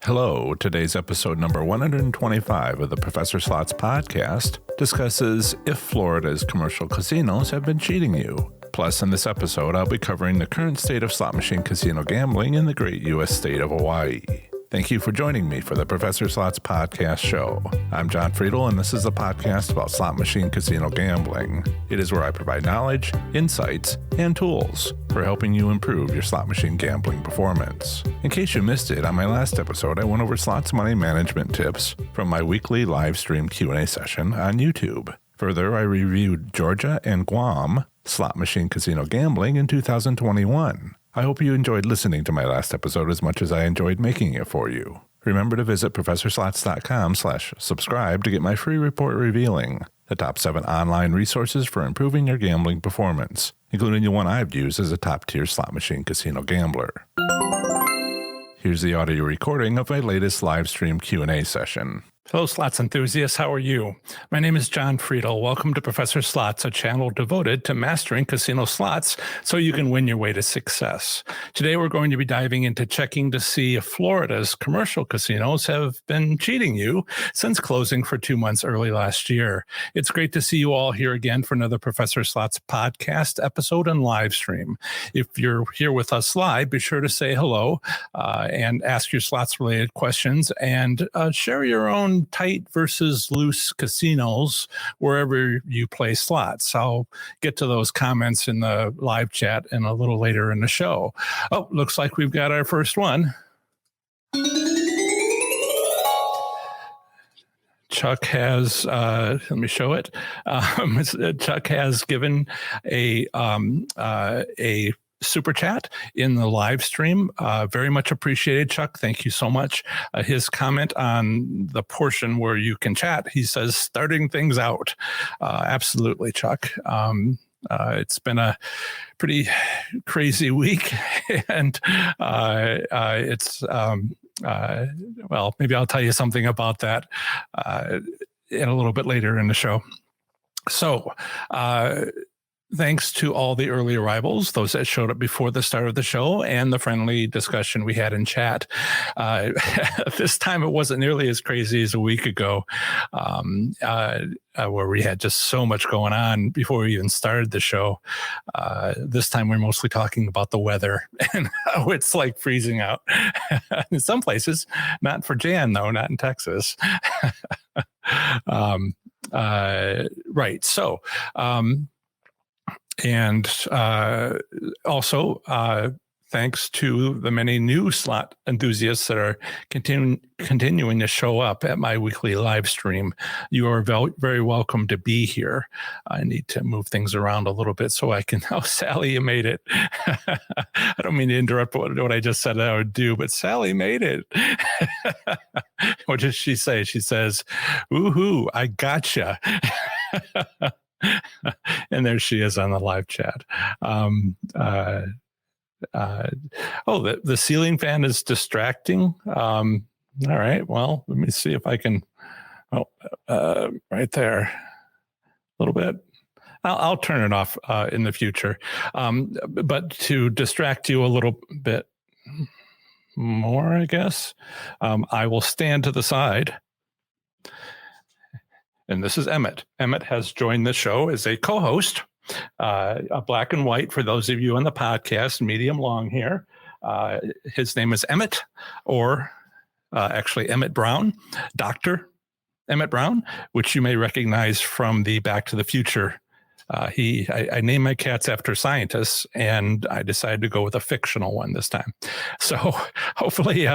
Hello, today's episode number 125 of the Professor Slots podcast discusses if Florida's commercial casinos have been cheating you. Plus, in this episode, I'll be covering the current state of slot machine casino gambling in the great U.S. state of Hawaii. Thank you for joining me for the Professor Slots podcast show. I'm John Friedel, and this is a podcast about slot machine casino gambling. It is where I provide knowledge, insights, and tools for helping you improve your slot machine gambling performance. In case you missed it, on my last episode, I went over slots money management tips from my weekly live stream Q&A session on YouTube. Further, I reviewed Georgia and Guam slot machine casino gambling in 2021. I hope you enjoyed listening to my last episode as much as I enjoyed making it for you. Remember to visit professorslots.com/subscribe to get my free report revealing the top 7 online resources for improving your gambling performance, including the one I've used as a top-tier slot machine casino gambler. Here's the audio recording of my latest live stream Q&A session. Hello, slots enthusiasts. How are you? My name is John Friedel. Welcome to Professor Slots, a channel devoted to mastering casino slots so you can win your way to success. Today, we're going to be diving into checking to see if Florida's commercial casinos have been cheating you since closing for 2 months early last year. It's great to see you all here again for another Professor Slots podcast episode and live stream. If you're here with us live, be sure to say hello and ask your slots-related questions and share your own tight versus loose casinos wherever you play slots. I'll get to those comments in the live chat and a little later in the show. Oh, looks like we've got our first one. Chuck has, let me show it. Chuck has given a super chat in the live stream. Very much appreciated, Chuck. Thank you so much. His comment on the portion where you can chat, he says, starting things out. Absolutely, Chuck. It's been a pretty crazy week, and it's, well, maybe I'll tell you something about that in a little bit later in the show. So, thanks to all the early arrivals, those that showed up before the start of the show, and the friendly discussion we had in chat. This time it wasn't nearly as crazy as a week ago, where we had just so much going on before we even started the show. This time we're mostly talking about the weather and how it's like freezing out. In some places, not for Jan, though, not in Texas. Right. So, and also, thanks to the many new slot enthusiasts that are continuing to show up at my weekly live stream. You are very welcome to be here. I need to move things around a little bit so I can. Oh, Sally, you made it. I don't mean to interrupt what I just said I would do, but Sally made it. What does she say? She says, "Woohoo! I gotcha." And there she is on the live chat. The ceiling fan is distracting. All right. Well, let me see if I can. Right there, a little bit. I'll turn it off in the future. But to distract you a little bit more, I guess, I will stand to the side. And this is Emmett. Emmett has joined the show as a co-host, a black and white for those of you on the podcast, medium long here. His name is Emmett, or actually Emmett Brown, Dr. Emmett Brown, which you may recognize from the Back to the Future. I named my cats after scientists, and I decided to go with a fictional one this time. So hopefully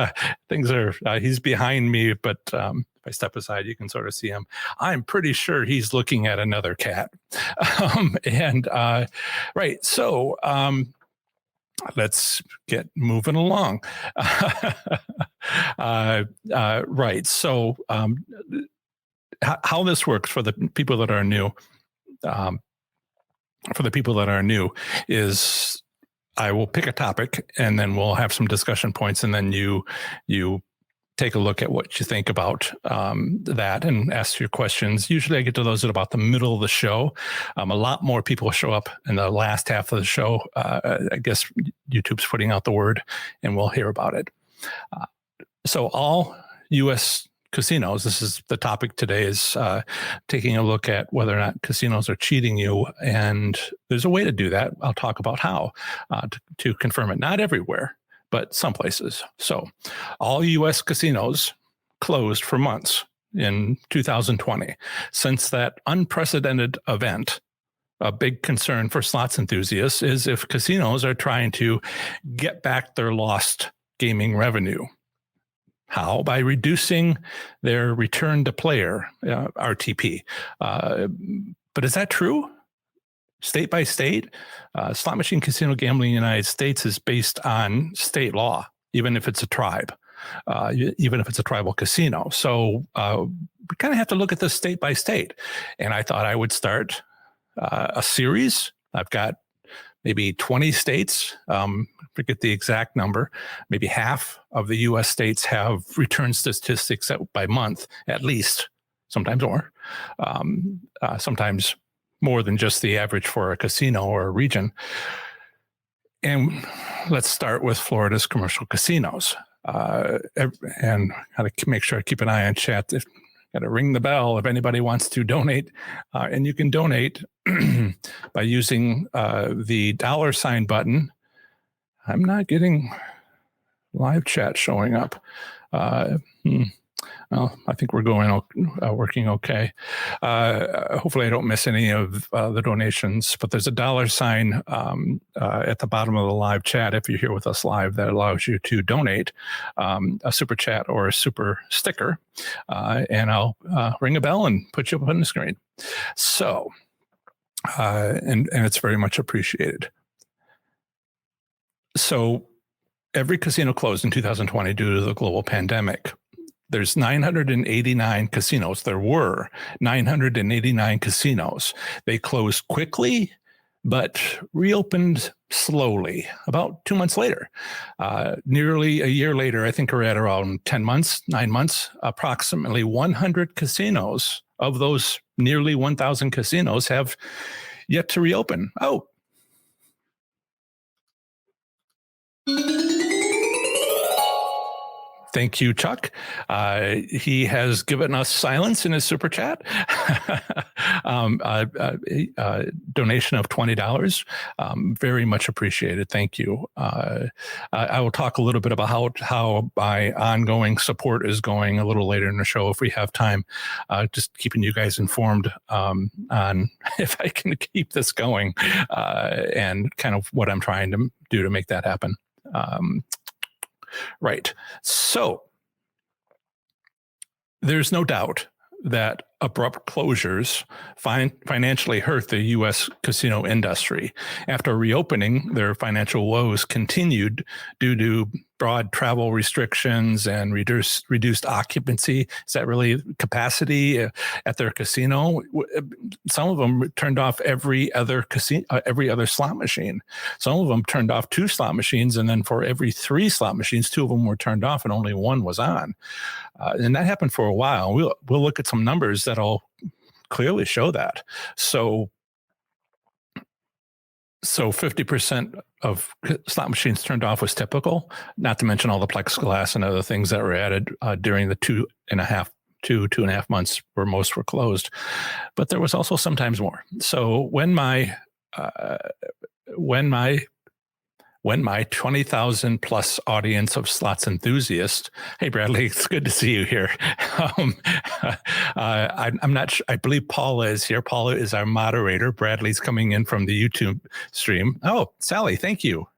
things are, he's behind me, but if I step aside, you can sort of see him. I'm pretty sure he's looking at another cat. Right. So let's get moving along. Right. So how this works for the people that are new, is I will pick a topic and then we'll have some discussion points, and then you take a look at what you think about that and ask your questions. Usually I get to those at about the middle of the show. A lot more people show up in the last half of the show. I guess YouTube's putting out the word and we'll hear about it. So all U.S. casinos, this is the topic today, is taking a look at whether or not casinos are cheating you. And there's a way to do that. I'll talk about how to confirm it. Not everywhere, but some places. So all U.S. casinos closed for months in 2020. Since that unprecedented event, a big concern for slots enthusiasts is if casinos are trying to get back their lost gaming revenue. How? By reducing their return to player, RTP. But is that true? State by state, slot machine casino gambling in the United States is based on state law, even if it's a tribe, even if it's a tribal casino. So we kind of have to look at this state by state. And I thought I would start a series. I've got maybe 20 states, forget the exact number, maybe half of the US states have return statistics by month, at least, sometimes more, sometimes more than just the average for a casino or a region. And let's start with Florida's commercial casinos. And got to make sure I keep an eye on chat. Got to ring the bell if anybody wants to donate. And you can donate by using the $ button. I'm not getting live chat showing up. Well, I think we're working okay. Hopefully I don't miss any of the donations, but there's a $ at the bottom of the live chat if you're here with us live that allows you to donate a super chat or a super sticker, and I'll ring a bell and put you up on the screen. So, and it's very much appreciated. So every casino closed in 2020 due to the global pandemic. There's 989 casinos. There were 989 casinos. They closed quickly, but reopened slowly about 2 months later. Nearly a year later, I think we're at around 9 months, approximately 100 casinos of those nearly 1,000 casinos have yet to reopen. Oh. Thank you, Chuck. He has given us silence in his super chat. Donation of $20. Very much appreciated. Thank you. I will talk a little bit about how my ongoing support is going a little later in the show if we have time. Just keeping you guys informed on if I can keep this going and kind of what I'm trying to do to make that happen. Right. So there's no doubt that abrupt closures financially hurt the U.S. casino industry. After reopening, their financial woes continued due to broad travel restrictions and reduced occupancy. Is that really capacity at their casino? Some of them turned off every other slot machine. Some of them turned off 2 slot machines, and then for every 3 slot machines, 2 of them were turned off and only 1 was on. And that happened for a while. We'll look at some numbers that'll clearly show that. So 50% of slot machines turned off was typical, not to mention all the plexiglass and other things that were added during the 2.5 months where most were closed. But there was also sometimes more. So when my 20,000 plus audience of slots enthusiasts. Hey, Bradley, it's good to see you here. I'm not sure. I believe Paula is here. Paula is our moderator. Bradley's coming in from the YouTube stream. Oh, Sally, thank you.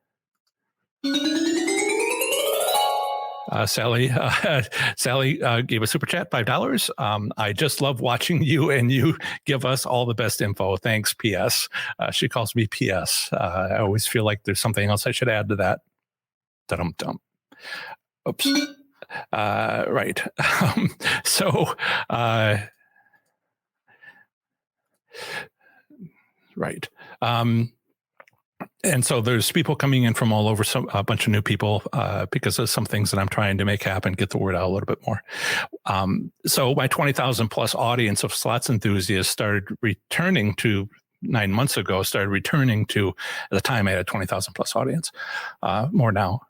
Sally gave a super chat, $5. I just love watching you, and you give us all the best info. Thanks, PS. She calls me PS. I always feel like there's something else I should add to that. Dum-dum. Oops. Right. Right. And so there's people coming in from all over, a bunch of new people because of some things that I'm trying to make happen, get the word out a little bit more. So my 20,000 plus audience of slots enthusiasts started returning to 9 months ago, at the time I had a 20,000 plus audience, more now.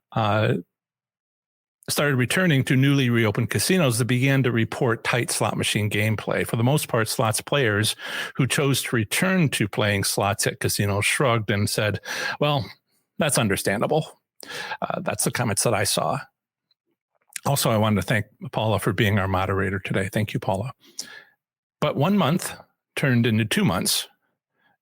started returning to newly reopened casinos that began to report tight slot machine gameplay. For the most part, slots players who chose to return to playing slots at casinos shrugged and said, well, that's understandable. That's the comments that I saw. Also, I wanted to thank Paula for being our moderator today. Thank you, Paula. But 1 month turned into 2 months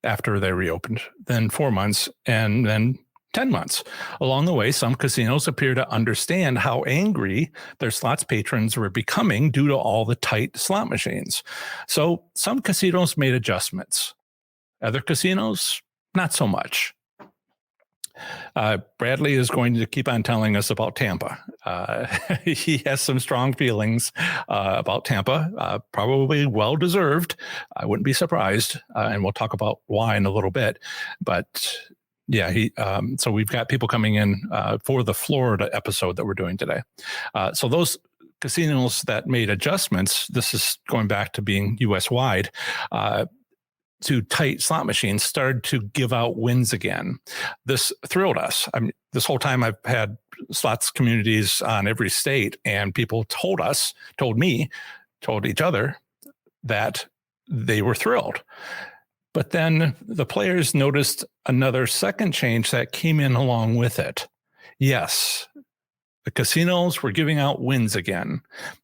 after they reopened, then 4 months, and then 10 months. Along the way, some casinos appear to understand how angry their slots patrons were becoming due to all the tight slot machines. So some casinos made adjustments. Other casinos, not so much. Bradley is going to keep on telling us about Tampa. He has some strong feelings about Tampa, probably well-deserved. I wouldn't be surprised, and we'll talk about why in a little bit. But yeah, so we've got people coming in for the Florida episode that we're doing today. So those casinos that made adjustments, this is going back to being U.S.-wide, to tight slot machines, started to give out wins again. This thrilled us. I mean, this whole time I've had slots communities on every state, and people told each other that they were thrilled. But then the players noticed another second change that came in along with it. Yes, the casinos were giving out wins again,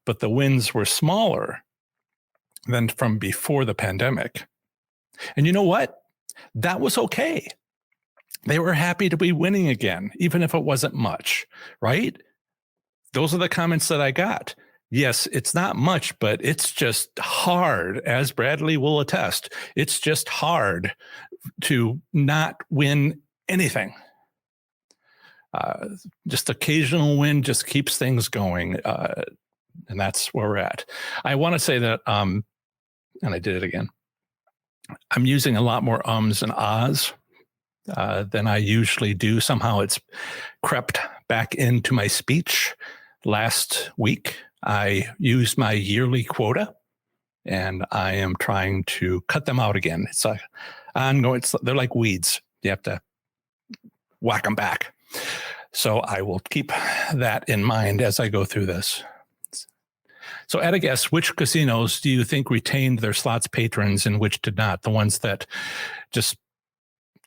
but the wins were smaller than from before the pandemic. And you know what? That was okay. They were happy to be winning again, even if it wasn't much, right? Those are the comments that I got. Yes, it's not much, but it's just hard, as Bradley will attest. It's just hard to not win anything. Just occasional win just keeps things going. And that's where we're at. I want to say that, and I did it again, I'm using a lot more ums and ahs than I usually do. Somehow it's crept back into my speech. Last week, I used my yearly quota, and I am trying to cut them out again. It's like ongoing. They're like weeds. You have to whack them back. So I will keep that in mind as I go through this. So at a guess, which casinos do you think retained their slots patrons and which did not? The ones that just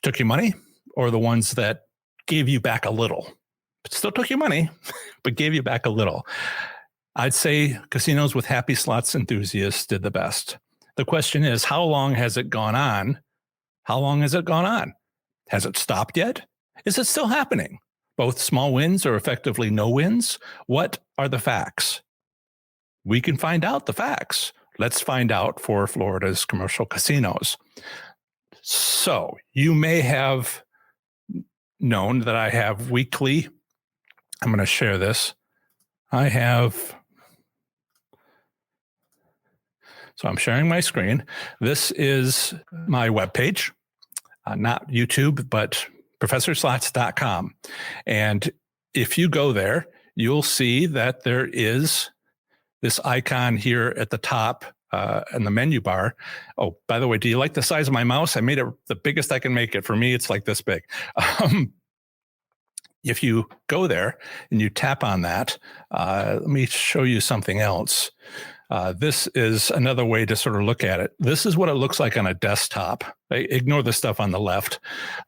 took your money, or the ones that gave you back a little? Still took your money, but gave you back a little. I'd say casinos with happy slots enthusiasts did the best. The question is, how long has it gone on? How long has it gone on? Has it stopped yet? Is it still happening? Both small wins or effectively no wins? What are the facts? We can find out the facts. Let's find out for Florida's commercial casinos. So you may have known that I have weekly. I'm going to share this. So I'm sharing my screen. This is my webpage, not YouTube, but professorslots.com. And if you go there, you'll see that there is this icon here at the top in the menu bar. Oh, by the way, do you like the size of my mouse? I made it the biggest I can make it. For me, it's like this big. If you go there and you tap on that, let me show you something else. This is another way to sort of look at it. This is what it looks like on a desktop. Ignore the stuff on the left.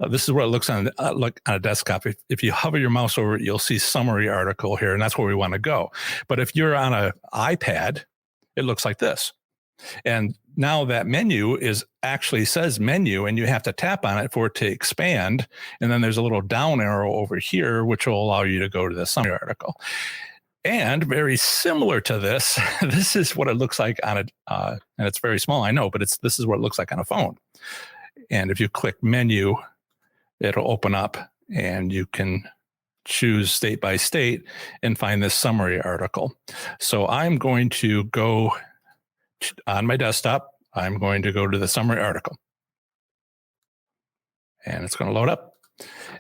This is what it looks on a desktop. If you hover your mouse over it, you'll see summary article here, and that's where we want to go. But if you're on an iPad, it looks like this. And now that menu actually says menu, and you have to tap on it for it to expand. And then there's a little down arrow over here, which will allow you to go to the summary article. And very similar to this, this is what it looks like on and it's very small, I know, but this is what it looks like on a phone. And if you click menu, it'll open up and you can choose state by state and find this summary article. So I'm going to go on my desktop. I'm going to go to the summary article. And it's going to load up.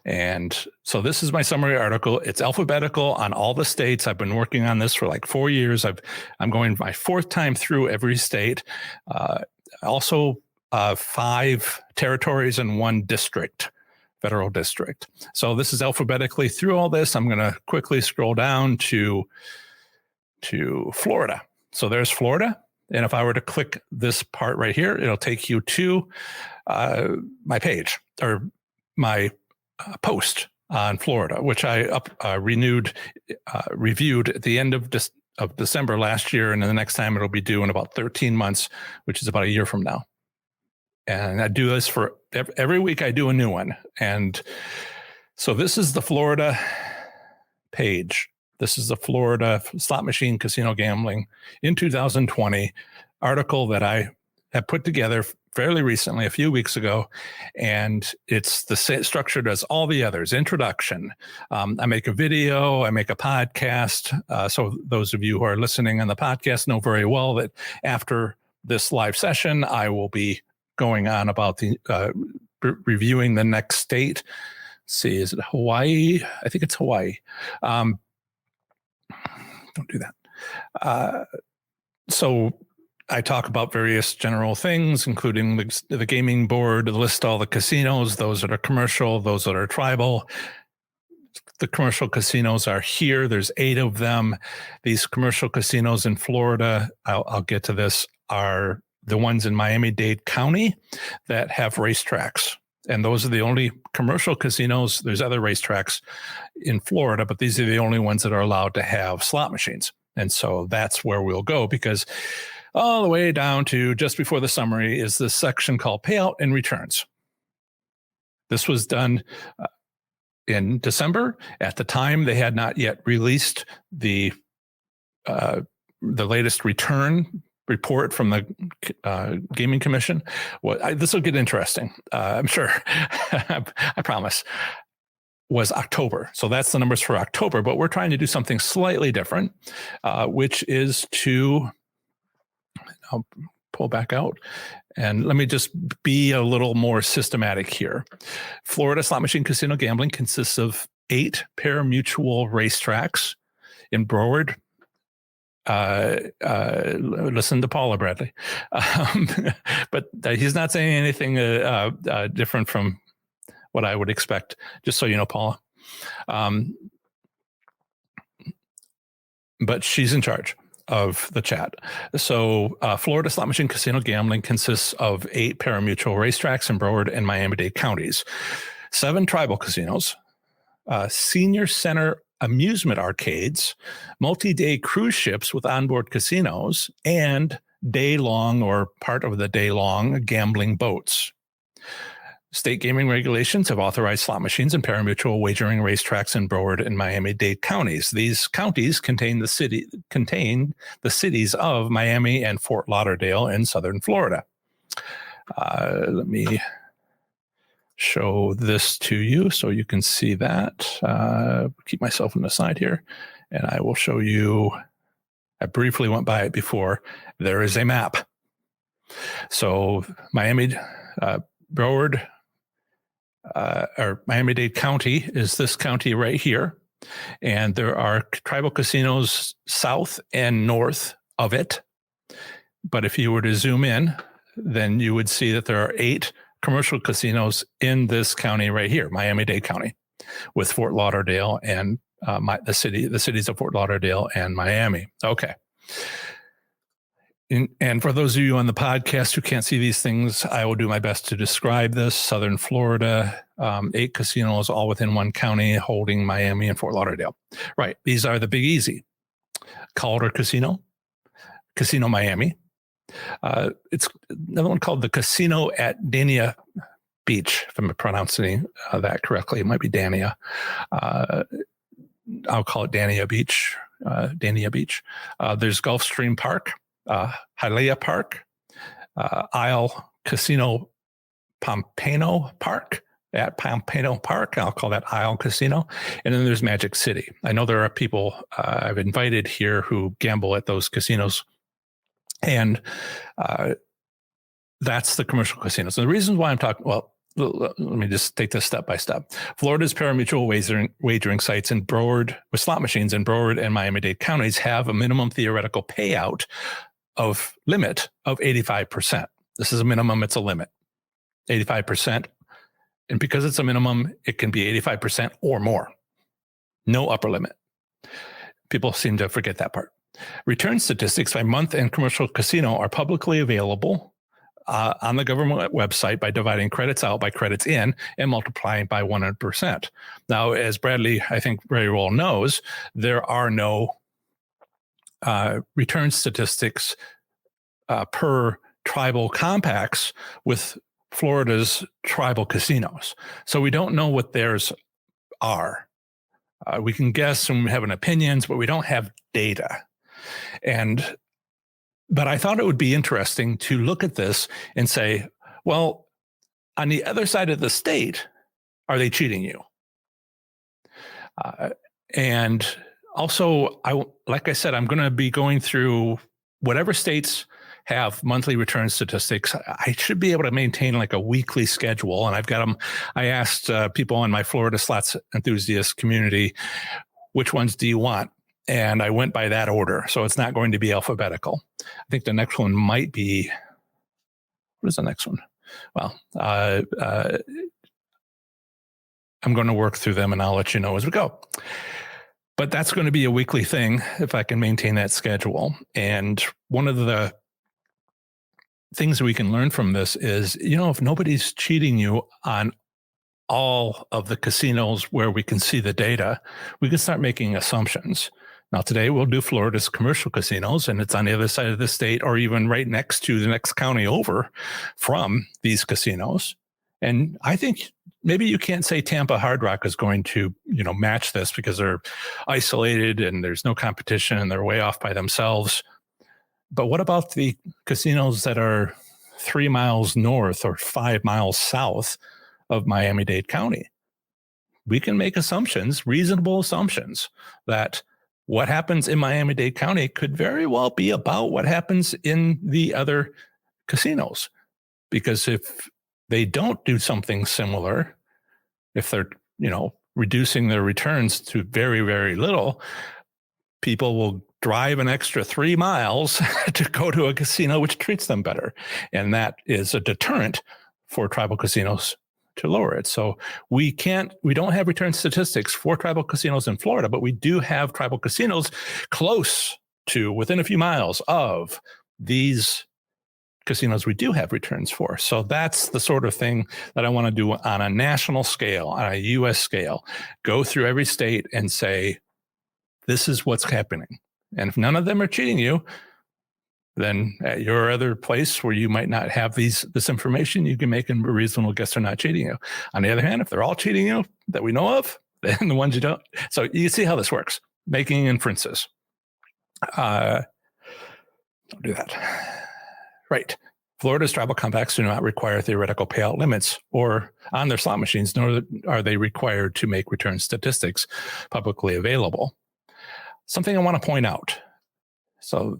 And so this is my summary article. It's alphabetical on all the states. I've been working on this for like 4 years. I'm going my fourth time through every state. Also 5 territories and 1 district. Federal District. So this is alphabetically through all this. I'm going to quickly scroll down to Florida. So there's Florida. And if I were to click this part right here, it'll take you to my page or my post on Florida, which I reviewed at the end of December last year. And then the next time it'll be due in about 13 months, which is about a year from now. And I do this for every week. I do a new one. And so this is the Florida page. This is the Florida slot machine casino gambling in 2020 article that I have put together fairly recently, a few weeks ago. And it's the same structured as all the others. Introduction. I make a video. I make a podcast. So those of you who are listening on the podcast know very well that after this live session, I will be going on about the reviewing the next state. Let's see, is it Hawaii? I think it's Hawaii. Don't do that. So I talk about various general things, including the gaming board, list all the casinos, those that are commercial, those that are tribal. The commercial casinos are here. There's 8 of them. These commercial casinos in Florida, I'll get to this, are the ones in Miami-Dade County that have racetracks. And those are the only commercial casinos. There's other racetracks in Florida, but these are the only ones that are allowed to have slot machines. And so that's where we'll go, because all the way down to just before the summary is this section called payout and returns. This was done in December. At the time, they had not yet released the latest return report from the Gaming Commission. This will get interesting. I'm sure. I promise. Was October. So that's the numbers for October, but we're trying to do something slightly different, which is to, I'll pull back out and let me just be a little more systematic here. Florida slot machine casino gambling consists of 8 pari-mutuel racetracks in Broward. Listen to Paula Bradley. But he's not saying anything different from what I would expect, just so you know, Paula. But she's in charge of the chat. So Florida slot machine casino gambling consists of 8 pari-mutuel racetracks in Broward and Miami-Dade counties, 7 tribal casinos, senior center amusement arcades, multi-day cruise ships with onboard casinos, and day-long or part of the day-long gambling boats. State gaming regulations have authorized slot machines and pari-mutuel wagering racetracks in Broward and Miami-Dade counties. These counties contain the cities of Miami and Fort Lauderdale in southern Florida. Let me show this to you so you can see that. Keep myself on the side here, and I will show you. I briefly went by it before. There is a map. So Miami, Broward, or Miami-Dade County is this county right here. And there are tribal casinos south and north of it. But if you were to zoom in, then you would see that there are 8 commercial casinos in this county right here, Miami-Dade County, with Fort Lauderdale and the cities of Fort Lauderdale and Miami. Okay. And for those of you on the podcast who can't see these things, I will do my best to describe this. Southern Florida, 8 casinos, all within one county, holding Miami and Fort Lauderdale. Right. These are the Big Easy. Calder Casino, Casino Miami. It's another one called the Casino at Dania Beach, if I'm pronouncing that correctly. It might be Dania. I'll call it Dania Beach. There's Gulfstream Park, Hialeah Park, Isle Casino Pompano Park at Pompano Park. I'll call that Isle Casino. And then there's Magic City. I know there are people I've invited here who gamble at those casinos. And that's the commercial casinos. And the reason why I'm talking, well, let me just take this step by step. Florida's pari-mutuel wagering sites in Broward, with slot machines in Broward and Miami-Dade counties, have a minimum theoretical payout limit of 85%. This is a minimum, it's a limit. 85% And because it's a minimum, it can be 85% or more. No upper limit. People seem to forget that part. Return statistics by month and commercial casino are publicly available on the government website by dividing credits out by credits in and multiplying by 100%. Now, as Bradley, I think, very well knows, there are no return statistics per tribal compacts with Florida's tribal casinos. So we don't know what theirs are. We can guess and have an opinions, but we don't have data. But I thought it would be interesting to look at this and say, well, on the other side of the state, are they cheating you? And also, like I said, I'm going to be going through whatever states have monthly return statistics. I should be able to maintain like a weekly schedule. And I've got them. I asked people in my Florida slots enthusiast community, which ones do you want? And I went by that order. So it's not going to be alphabetical. I think the next one might be, what is the next one? Well, I'm going to work through them and I'll let you know as we go. But that's going to be a weekly thing if I can maintain that schedule. And one of the things we can learn from this is, if nobody's cheating you on all of the casinos where we can see the data, we can start making assumptions. Now, today we'll do Florida's commercial casinos, and it's on the other side of the state or even right next to the next county over from these casinos. And I think maybe you can't say Tampa Hard Rock is going to, match this because they're isolated and there's no competition and they're way off by themselves. But what about the casinos that are 3 miles north or 5 miles south of Miami-Dade County? We can make assumptions, reasonable assumptions, that what happens in Miami-Dade County could very well be about what happens in the other casinos. Because if they don't do something similar, if they're, reducing their returns to very, very little, people will drive an extra 3 miles to go to a casino which treats them better. And that is a deterrent for tribal casinos to lower it. So we don't have return statistics for tribal casinos in Florida, but we do have tribal casinos close to, within a few miles of these casinos we do have returns for. So that's the sort of thing that I want to do on a national scale, on a US scale, go through every state and say, this is what's happening. And if none of them are cheating you, then at your other place where you might not have this information, you can make a reasonable guess they're not cheating you. On the other hand, if they're all cheating you that we know of, then the ones you don't. So you see how this works, making inferences. Don't do that. Right. Florida's tribal compacts do not require theoretical payout limits or on their slot machines, nor are they required to make return statistics publicly available. Something I want to point out. So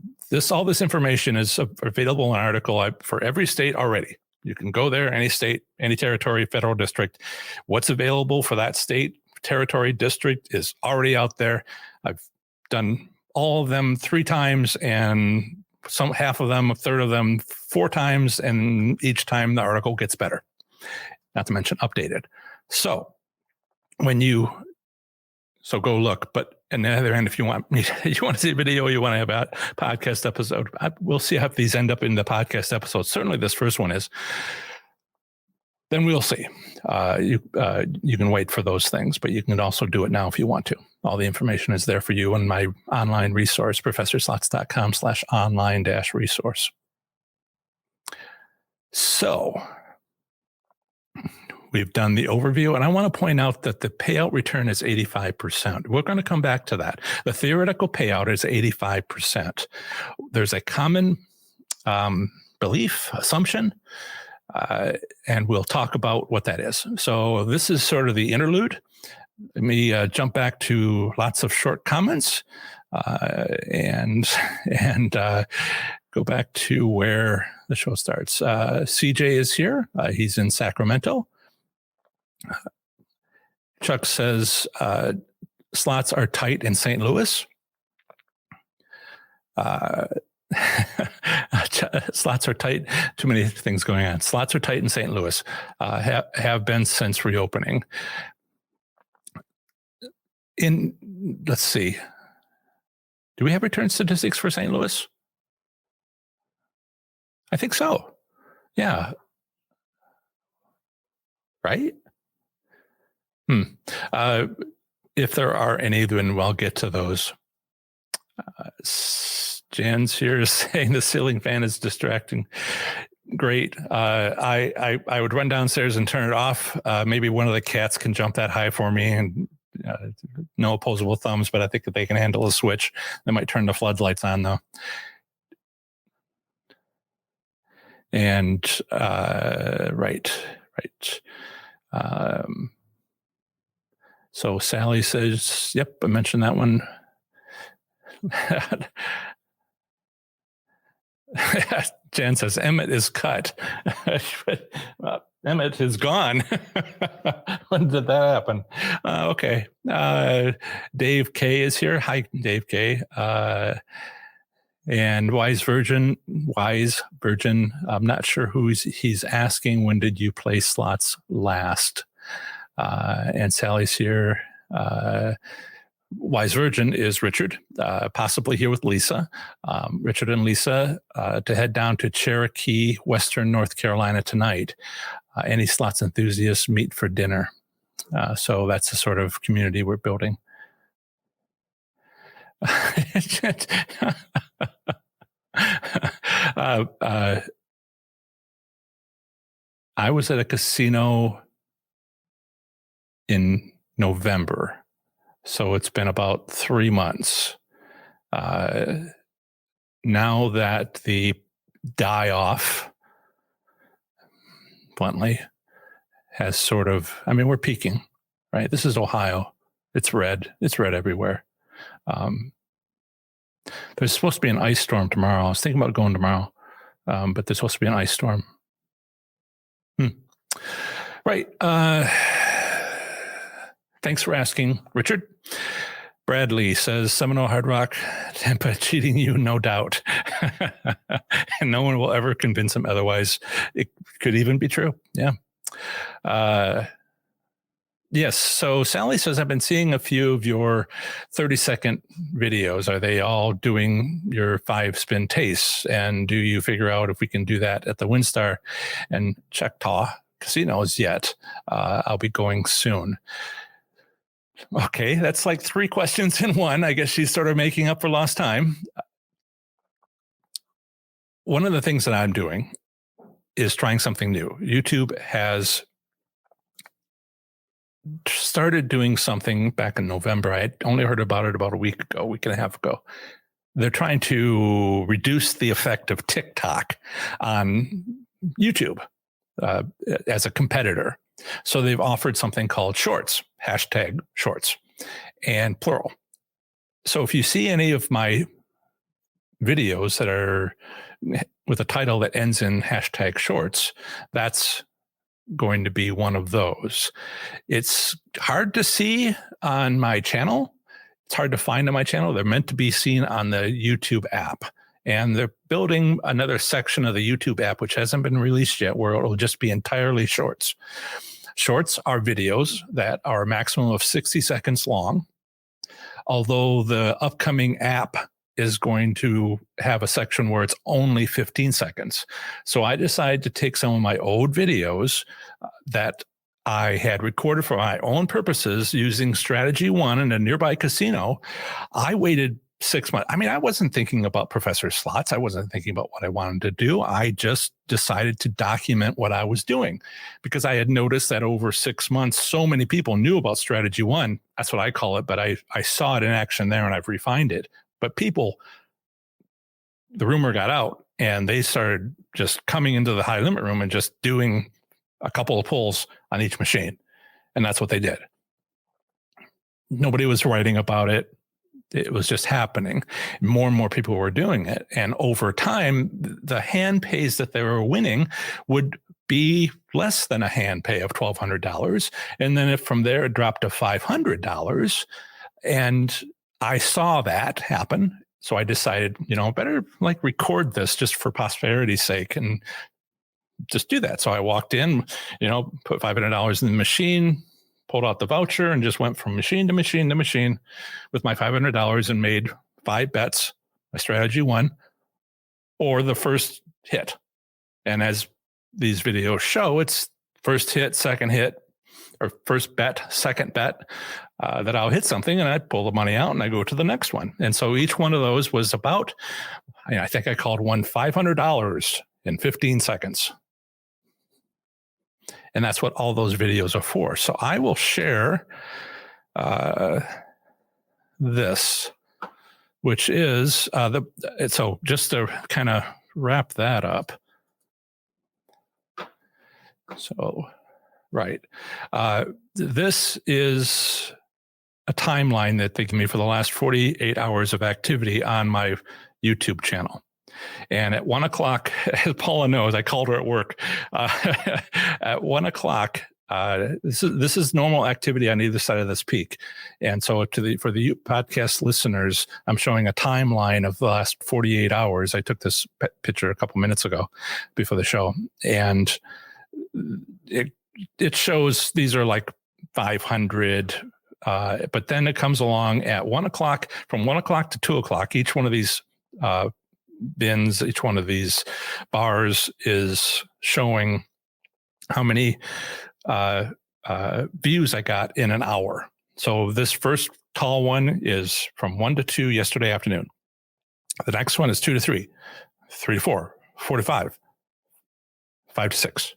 all this information is available in an article for every state already. You can go there, any state, any territory, federal district. What's available for that state, territory, district is already out there. I've done all of them 3 times and half of them, a third of them 4 times. And each time the article gets better, not to mention updated. So go look. But on the other hand, if you want to see a video, you want to have a podcast episode, we'll see how these end up in the podcast episode. Certainly this first one is. Then we'll see. You can wait for those things, but you can also do it now if you want to. All the information is there for you in my online resource, professorslots.com/online-resource. So we've done the overview, and I want to point out that the payout return is 85%. We're going to come back to that. The theoretical payout is 85%. There's a common belief, assumption, and we'll talk about what that is. So this is sort of the interlude. Let me jump back to lots of short comments and go back to where the show starts. CJ is here. He's in Sacramento. Chuck says slots are tight in St. Louis. Slots are tight. Too many things going on. Slots are tight in St. Louis. Have been since reopening. Let's see. Do we have return statistics for St. Louis? I think so. Yeah. Right? If there are any, then we'll get to those. Jan's here saying the ceiling fan is distracting. Great. I would run downstairs and turn it off. Maybe one of the cats can jump that high for me, and no opposable thumbs, but I think that they can handle a switch. They might turn the floodlights on though. And right. So Sally says, yep, I mentioned that one. Jan says, Emmett is cut. Emmett is gone. When did that happen? Okay. Dave K is here. Hi, Dave K. And Wise Virgin, I'm not sure who he's asking, when did you play slots last? And Sally's here. Wise Virgin is Richard, possibly here with Lisa. Richard and Lisa to head down to Cherokee, Western North Carolina tonight. Any slots enthusiasts meet for dinner. So that's the sort of community we're building. I was at a casino in November. So it's been about 3 months. Now that the die-off, bluntly, has sort of, we're peaking, right? This is Ohio. It's red. It's red everywhere. There's supposed to be an ice storm tomorrow. I was thinking about going tomorrow, but there's supposed to be an ice storm. Right. Thanks for asking, Richard. Bradley says, Seminole Hard Rock, Tampa cheating you, no doubt. And no one will ever convince him otherwise. It could even be true. Yeah. Yes. So Sally says, I've been seeing a few of your 30-second videos. Are they all doing your 5-spin tastes? And do you figure out if we can do that at the WinStar and Choctaw casinos yet? I'll be going soon. Okay, that's like 3 questions in one. I guess she's sort of making up for lost time. One of the things that I'm doing is trying something new. YouTube has started doing something back in November. I only heard about it about a week and a half ago. They're trying to reduce the effect of TikTok on YouTube as a competitor. So they've offered something called Shorts, #Shorts, and plural. So if you see any of my videos that are with a title that ends in #Shorts, that's going to be one of those. It's hard to see on my channel. It's hard to find on my channel. They're meant to be seen on the YouTube app. And they're building another section of the YouTube app, which hasn't been released yet, where it'll just be entirely shorts. Shorts are videos that are a maximum of 60 seconds long, although the upcoming app is going to have a section where it's only 15 seconds. So I decided to take some of my old videos that I had recorded for my own purposes using Strategy One in a nearby casino. I waited 6 months. I wasn't thinking about Professor Slots. I wasn't thinking about what I wanted to do. I just decided to document what I was doing because I had noticed that over 6 months, so many people knew about Strategy One. That's what I call it, but I saw it in action there and I've refined it. But people, the rumor got out and they started just coming into the high limit room and just doing a couple of pulls on each machine. And that's what they did. Nobody was writing about it. It was just happening. More and more people were doing it. And over time, the hand pays that they were winning would be less than a hand pay of $1,200. And then if from there it dropped to $500. And I saw that happen. So I decided, better like record this just for posterity's sake and just do that. So I walked in, put $500 in the machine, pulled out the voucher, and just went from machine to machine to machine with my $500 and made 5 bets. My strategy won, or the first hit. And as these videos show, it's first hit, second hit, or first bet, second bet, that I'll hit something and I pull the money out and I go to the next one. And so each one of those was about, I think I called one $500 in 15 seconds. And that's what all those videos are for. So I will share this, which is so just to kind of wrap that up. So, right. This is a timeline that they give me for the last 48 hours of activity on my YouTube channel. And at 1 o'clock, as Paula knows, I called her at work. At 1 o'clock, this is normal activity on either side of this peak. And so for the podcast listeners, I'm showing a timeline of the last 48 hours. I took this picture a couple minutes ago before the show. And it shows these are like 500, but then it comes along at 1 o'clock, from 1 o'clock to 2 o'clock. Each one of these bins, each one of these bars is showing how many views I got in an hour. So this first tall one is from 1 to 2 yesterday afternoon. The next one is 2 to 3, 3 to 4, 4 to 5, 5 to 6.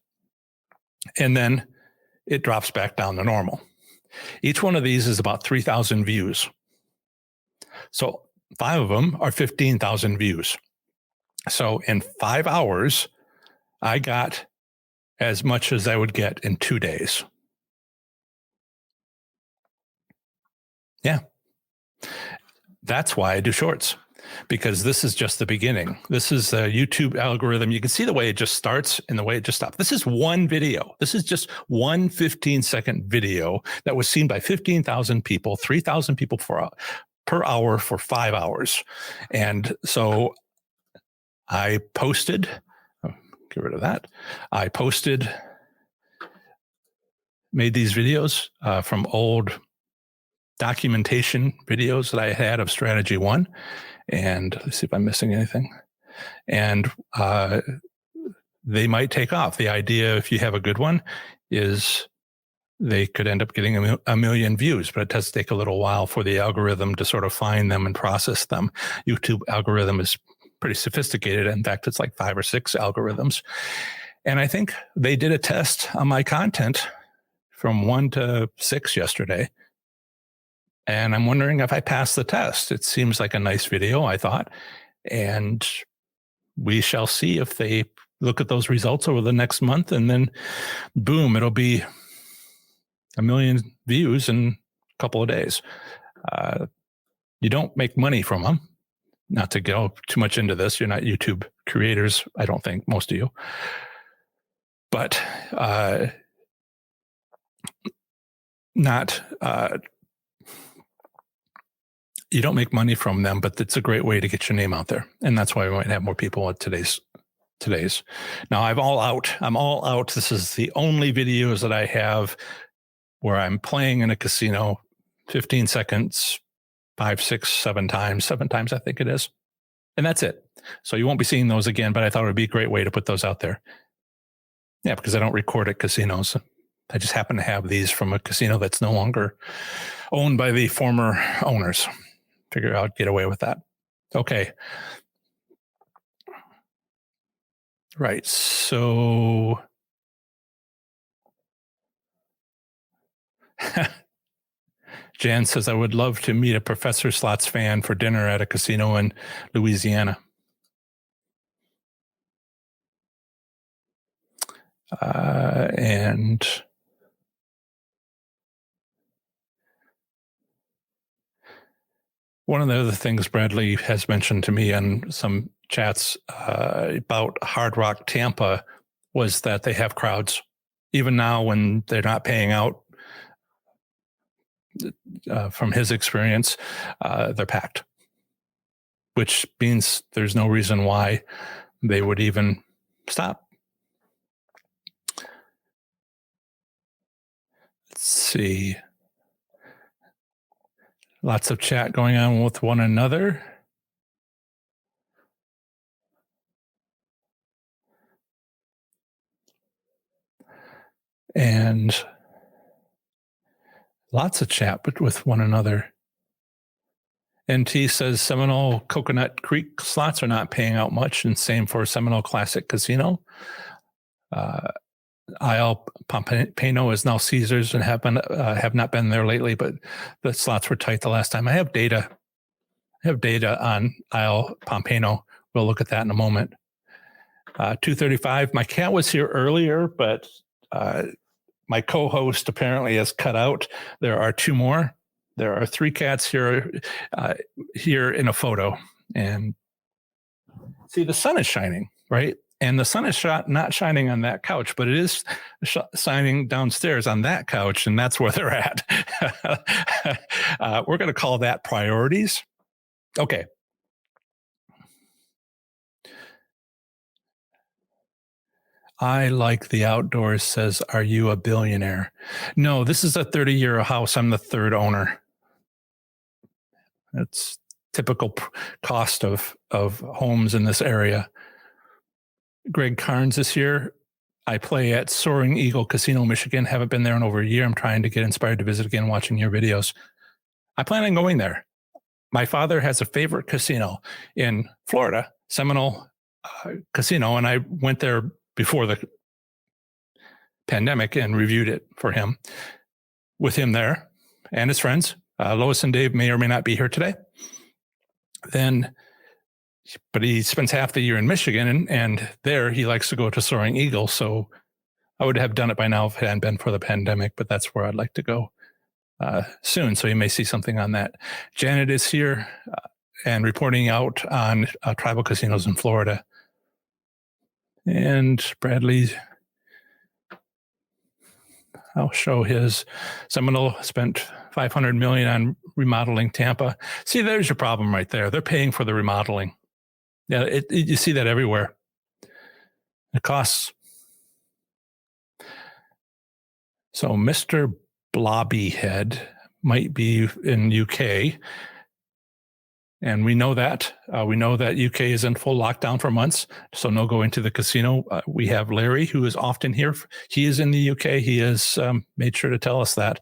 And then it drops back down to normal. Each one of these is about 3,000 views. So 5 of them are 15,000 views. So in 5 hours, I got as much as I would get in 2 days. Yeah. That's why I do shorts, because this is just the beginning. This is the YouTube algorithm. You can see the way it just starts and the way it just stops. This is one video. This is just one 15-second video that was seen by 15,000 people, 3,000 people per hour for 5 hours. And so I posted, get rid of that. I made these videos from old documentation videos that I had of strategy 1. And let's see if I'm missing anything. And they might take off. The idea, if you have a good one, is they could end up getting a million views, but it does take a little while for the algorithm to sort of find them and process them. YouTube algorithm is pretty sophisticated. In fact, it's like 5 or 6 algorithms. And I think they did a test on my content from 1 to 6 yesterday. And I'm wondering if I passed the test. It seems like a nice video, I thought. And we shall see if they look at those results over the next month. And then, boom, it'll be 1 million views in a couple of days. You don't make money from them. Not to go too much into this. You're not YouTube creators, I don't think, most of you. But you don't make money from them, but it's a great way to get your name out there. And that's why we might have more people at today's. Now I'm all out. This is the only videos that I have where I'm playing in a casino 15 seconds, 5, 6, 7 times, I think it is. And that's it. So you won't be seeing those again, but I thought it would be a great way to put those out there. Yeah, because I don't record at casinos. I just happen to have these from a casino that's no longer owned by the former owners. Figure I'd get away with that. Okay. Right. So Jan says, I would love to meet a Professor Slots fan for dinner at a casino in Louisiana. And one of the other things Bradley has mentioned to me on some chats about Hard Rock Tampa was that they have crowds. Even now when they're not paying out, from his experience, they're packed. which means there's no reason why they would even stop. Let's see. Lots of chat going on with one another. And lots of chat with one another. NT says Seminole Coconut Creek slots are not paying out much, and same for Seminole Classic Casino. IL Pompano is now Caesars and have not been there lately, but the slots were tight the last time. I have data on IL Pompano. We'll look at that in a moment. 2:35. My cat was here earlier, but my co-host apparently has cut out. There are two more. There are three cats here in a photo. And see, the sun is shining, right? And the sun is not shining on that couch, but it is shining downstairs on that couch, and that's where they're at. We're going to call that priorities. Okay. I like the outdoors, says, are you a billionaire? No, this is a 30-year house. I'm the third owner. That's typical cost of homes in this area. Greg Carnes is here. I play at Soaring Eagle Casino, Michigan. Haven't been there in over a year. I'm trying to get inspired to visit again, watching your videos. I plan on going there. My father has a favorite casino in Florida, Seminole Casino, and I went there before the pandemic and reviewed it for him, with him there and his friends. Lois and Dave may or may not be here today. But he spends half the year in Michigan, and there he likes to go to Soaring Eagle. So I would have done it by now if it hadn't been for the pandemic, but that's where I'd like to go soon. So you may see something on that. Janet is here and reporting out on tribal casinos in Florida. And Bradley, I'll show his. Seminole spent $500 million on remodeling Tampa. See, there's your problem right there. They're paying for the remodeling. Yeah, you see that everywhere. It costs. So Mr. Blobbyhead might be in UK. And we know that. We know that UK is in full lockdown for months, so no going to the casino. We have Larry, who is often here. He is in the UK. He has made sure to tell us that.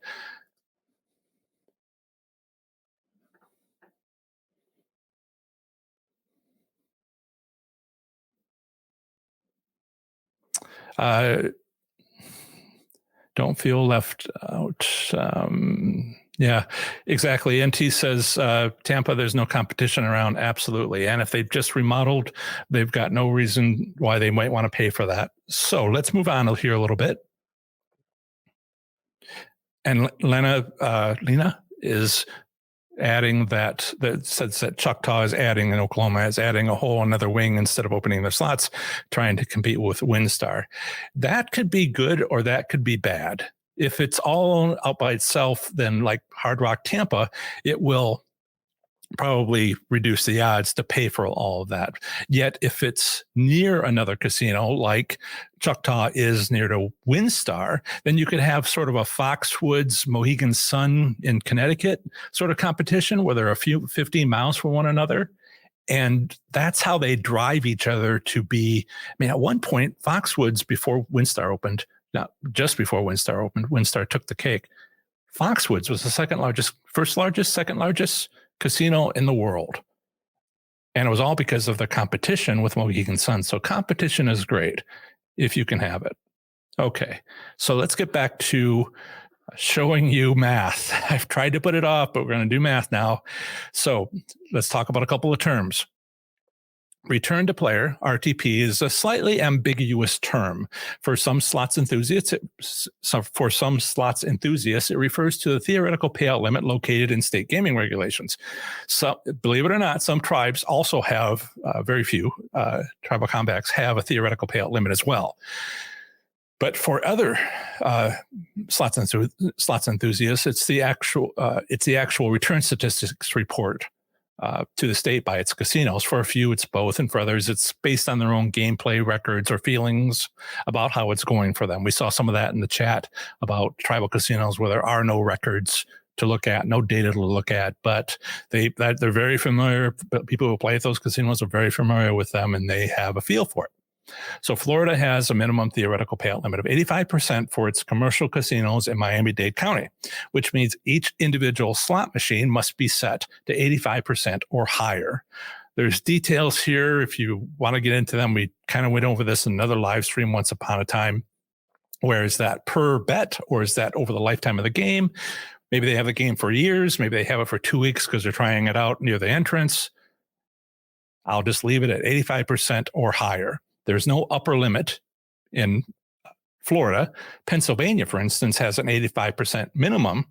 Don't feel left out. Yeah, exactly. NT says, Tampa, there's no competition around. Absolutely. And if they've just remodeled, they've got no reason why they might want to pay for that. So let's move on here a little bit. And Lena is adding that says that Choctaw is adding, and Oklahoma is adding a whole another wing instead of opening their slots, trying to compete with WinStar. That could be good or that could be bad. If it's all out by itself, then like Hard Rock Tampa, it will probably reduce the odds to pay for all of that. Yet if it's near another casino, like Choctaw is near to WinStar, then you could have sort of a Foxwoods Mohegan Sun in Connecticut sort of competition where they're a few 15 miles from one another. And that's how they drive each other to be. I mean, at one point, Foxwoods, before WinStar opened, not just before WinStar opened, WinStar took the cake. Foxwoods was the first largest, second largest casino in the world. And it was all because of the competition with Mohegan Sun. So competition is great if you can have it. Okay, so let's get back to showing you math. I've tried to put it off, but we're going to do math now. So let's talk about a couple of terms. Return to player, RTP, is a slightly ambiguous term. For some slots enthusiasts, it refers to the theoretical payout limit located in state gaming regulations. So, believe it or not, some tribes also have, very few tribal combats have a theoretical payout limit as well. But for other slots enthusiasts, it's the actual return statistics report to the state by its casinos. For a few, it's both, and for others, it's based on their own gameplay records or feelings about how it's going for them. We saw some of that in the chat about tribal casinos where there are no records to look at, no data to look at, but they're very familiar. People who play at those casinos are very familiar with them, and they have a feel for it. So Florida has a minimum theoretical payout limit of 85% for its commercial casinos in Miami-Dade County, which means each individual slot machine must be set to 85% or higher. There's details here. If you want to get into them, we kind of went over this in another live stream once upon a time. Where is that per bet, or is that over the lifetime of the game? Maybe they have the game for years. Maybe they have it for 2 weeks because they're trying it out near the entrance. I'll just leave it at 85% or higher. There's no upper limit in Florida. Pennsylvania, for instance, has an 85% minimum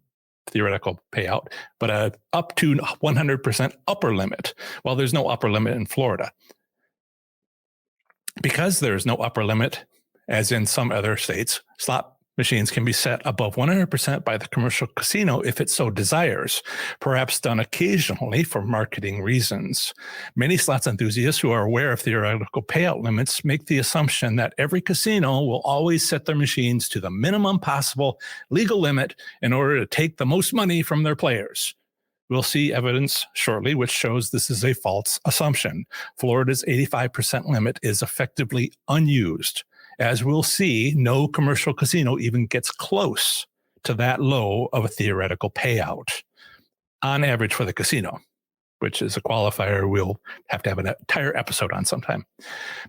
theoretical payout, but up to 100% upper limit. Well, there's no upper limit in Florida. Because there's no upper limit, as in some other states, slot machines can be set above 100% by the commercial casino if it so desires, perhaps done occasionally for marketing reasons. Many slots enthusiasts who are aware of theoretical payout limits make the assumption that every casino will always set their machines to the minimum possible legal limit in order to take the most money from their players. We'll see evidence shortly which shows this is a false assumption. Florida's 85% limit is effectively unused. As we'll see, no commercial casino even gets close to that low of a theoretical payout on average for the casino, which is a qualifier we'll have to have an entire episode on sometime.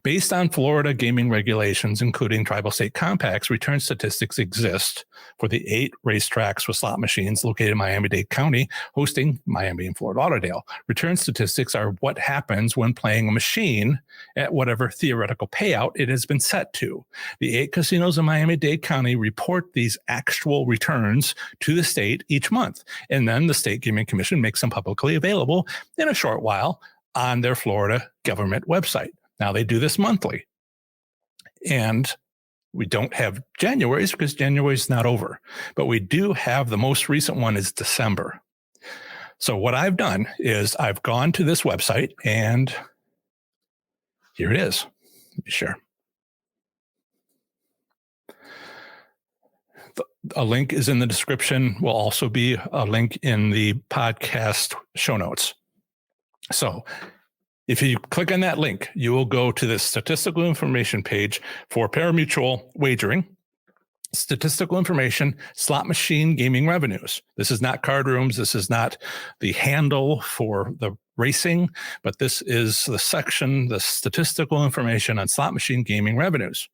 Based on Florida gaming regulations, including tribal state compacts, return statistics exist for the 8 racetracks with slot machines located in Miami-Dade County, hosting Miami and Fort Lauderdale. Return statistics are what happens when playing a machine at whatever theoretical payout it has been set to. The 8 casinos in Miami-Dade County report these actual returns to the state each month, and then the State Gaming Commission makes them publicly available in a short while on their Florida government website. Now, they do this monthly, and we don't have January's because January's not over, but we do have the most recent one is December. So what I've done is I've gone to this website, and here it is. Let me share. A link is in the description. Will also be a link in the podcast show notes. So if you click on that link, you will go to the statistical information page for pari-mutuel wagering, statistical information, slot machine gaming revenues. This is not card rooms. This is not the handle for the racing, but this is the section, the statistical information on slot machine gaming revenues.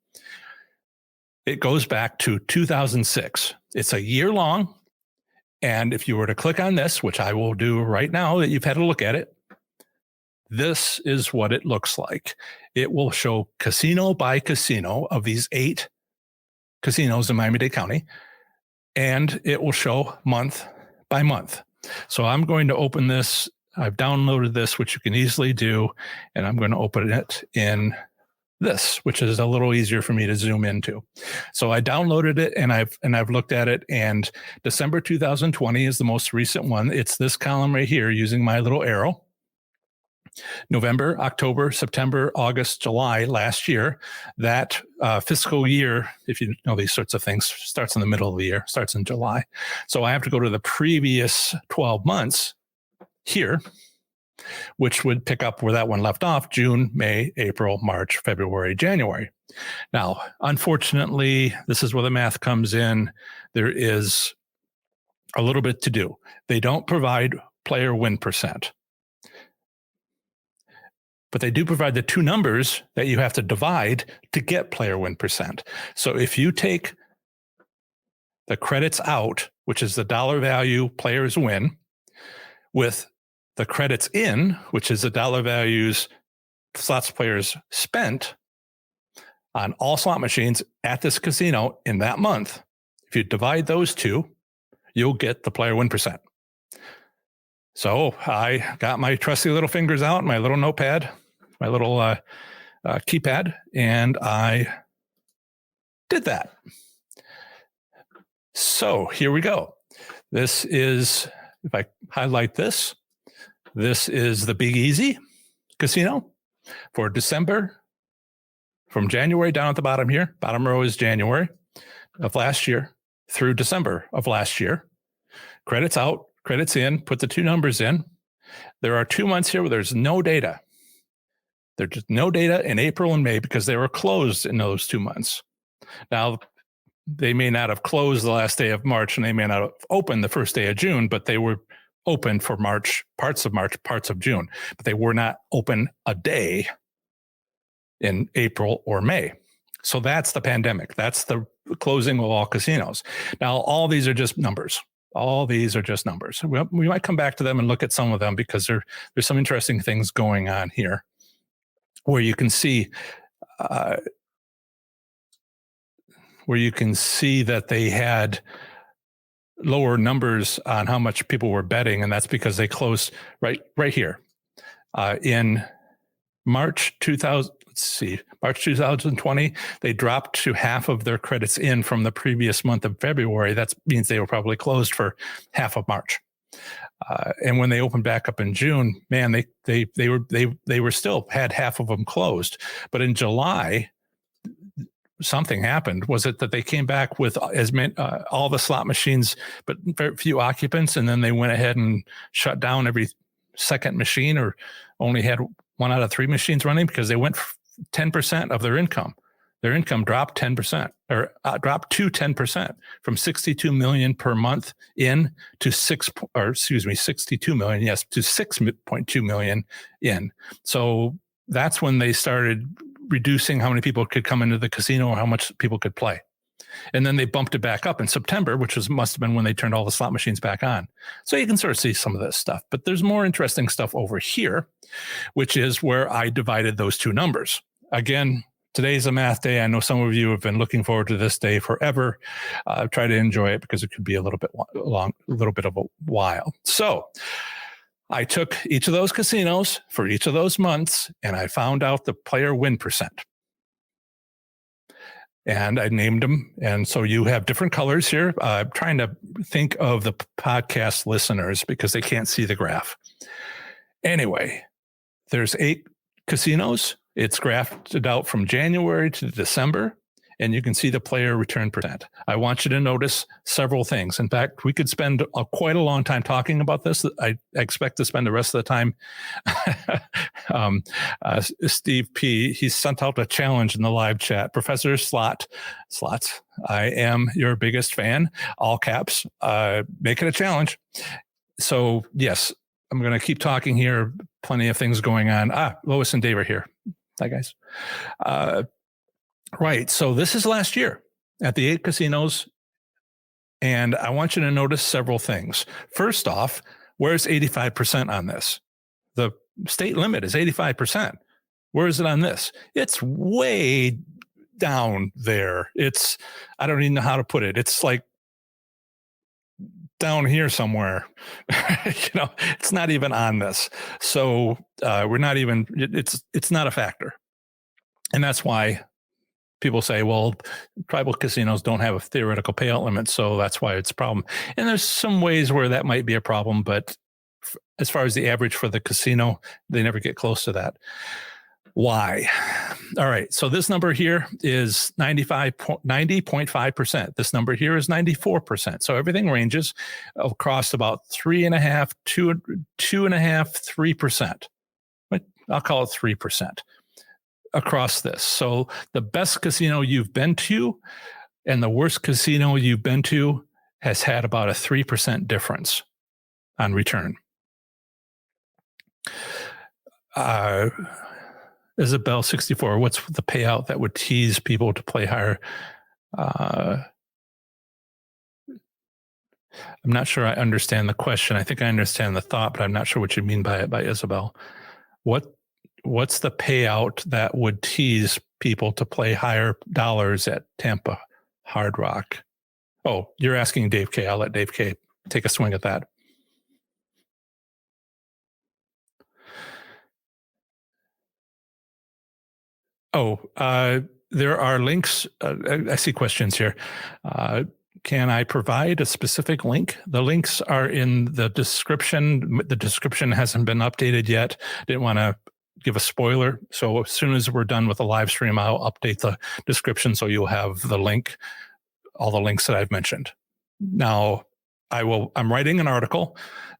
It goes back to 2006. It's a year long. And if you were to click on this, which I will do right now that you've had a look at it, this is what it looks like. It will show casino by casino of these 8 casinos in Miami-Dade County, and it will show month by month. So I'm going to open this. I've downloaded this, which you can easily do, and I'm going to open it in this, which is a little easier for me to zoom into. So I downloaded it, and I've looked at it, and December 2020 is the most recent one. It's this column right here using my little arrow. November, October, September, August, July last year. That fiscal year, if you know these sorts of things, starts in the middle of the year, starts in July. So I have to go to the previous 12 months here, which would pick up where that one left off: June, May, April, March, February, January. Now, unfortunately, this is where the math comes in. There is a little bit to do. They don't provide player win percent, but they do provide the 2 numbers that you have to divide to get player win percent. So if you take the credits out, which is the dollar value players win, with the credits in, which is the dollar values slots players spent on all slot machines at this casino in that month, if you divide those 2, you'll get the player win percent. So I got my trusty little fingers out, my little notepad, my little keypad, and I did that. So here we go. This is, if I highlight this, This is the Big Easy Casino for December, from January down at the bottom here. Bottom row is January of last year through December of last year. Credits out, credits in, put the two numbers in. There are 2 months here where there's no data. There's just no data in April and May because they were closed in those 2 months. Now, they may not have closed the last day of March and they may not have opened the first day of June, but they were open for March, parts of June, but they were not open a day in April or May. So that's the pandemic. That's the closing of all casinos. Now, all these are just numbers. All these are just numbers. We might come back to them and look at some of them because there's some interesting things going on here where you can see that they had lower numbers on how much people were betting, and that's because they closed right here in March 2020. They dropped to half of their credits in from the previous month of February. That means they were probably closed for half of March. And when they opened back up in June, man, they were still had half of them closed. But in July, something happened. Was it that they came back with as many, all the slot machines, but very few occupants, and then they went ahead and shut down every second machine, or only had 1 out of 3 machines running because they went 10% of their income. Their income dropped 10%, or dropped to 10% from 62 million per month in to 62 million, yes, to 6.2 million in. So that's when they started reducing how many people could come into the casino or how much people could play. And then they bumped it back up in September, which must have been when they turned all the slot machines back on. So you can sort of see some of this stuff. But there's more interesting stuff over here, which is where I divided those two numbers. Again, today's a math day. I know some of you have been looking forward to this day forever. Try to enjoy it because it could be a little bit of a while. So I took each of those casinos for each of those months, and I found out the player win percent. And I named them. And so you have different colors here. I'm trying to think of the podcast listeners because they can't see the graph. Anyway, there's 8 casinos. It's graphed out from January to December, and you can see the player return percent. I want you to notice several things. In fact, we could spend quite a long time talking about this. I expect to spend the rest of the time. Steve P., he sent out a challenge in the live chat. Professor Slots, I am your biggest fan, all caps. Make it a challenge. So, yes, I'm going to keep talking here. Plenty of things going on. Lois and Dave are here. Hi, guys. Right. So this is last year at the 8 casinos. And I want you to notice several things. First off, where's 85% on this? The state limit is 85%. Where is it on this? It's way down there. I don't even know how to put it. It's like down here somewhere. It's not even on this. So we're not even, it's not a factor. And that's why people say, well, tribal casinos don't have a theoretical payout limit, so that's why it's a problem. And there's some ways where that might be a problem, but as far as the average for the casino, they never get close to that. Why? All right, so this number here is 90.5%. This number here is 94%. So everything ranges across about 3.5%, 2.5%, 3%. I'll call it 3%. Across this. So the best casino you've been to and the worst casino you've been to has had about a 3% difference on return. Isabel 64, what's the payout that would tease people to play higher? I'm not sure I understand the question. I think I understand the thought, but I'm not sure what you mean by it, by Isabel. What's the payout that would tease people to play higher dollars at Tampa Hard Rock? Oh, you're asking Dave K. I'll let Dave K. take a swing at that. Oh, there are links. I see questions here. Can I provide a specific link? The links are in the description. The description hasn't been updated yet. Didn't want to give a spoiler. So as soon as we're done with the live stream, I'll update the description so you'll have the link, all the links that I've mentioned. Now, I'm writing an article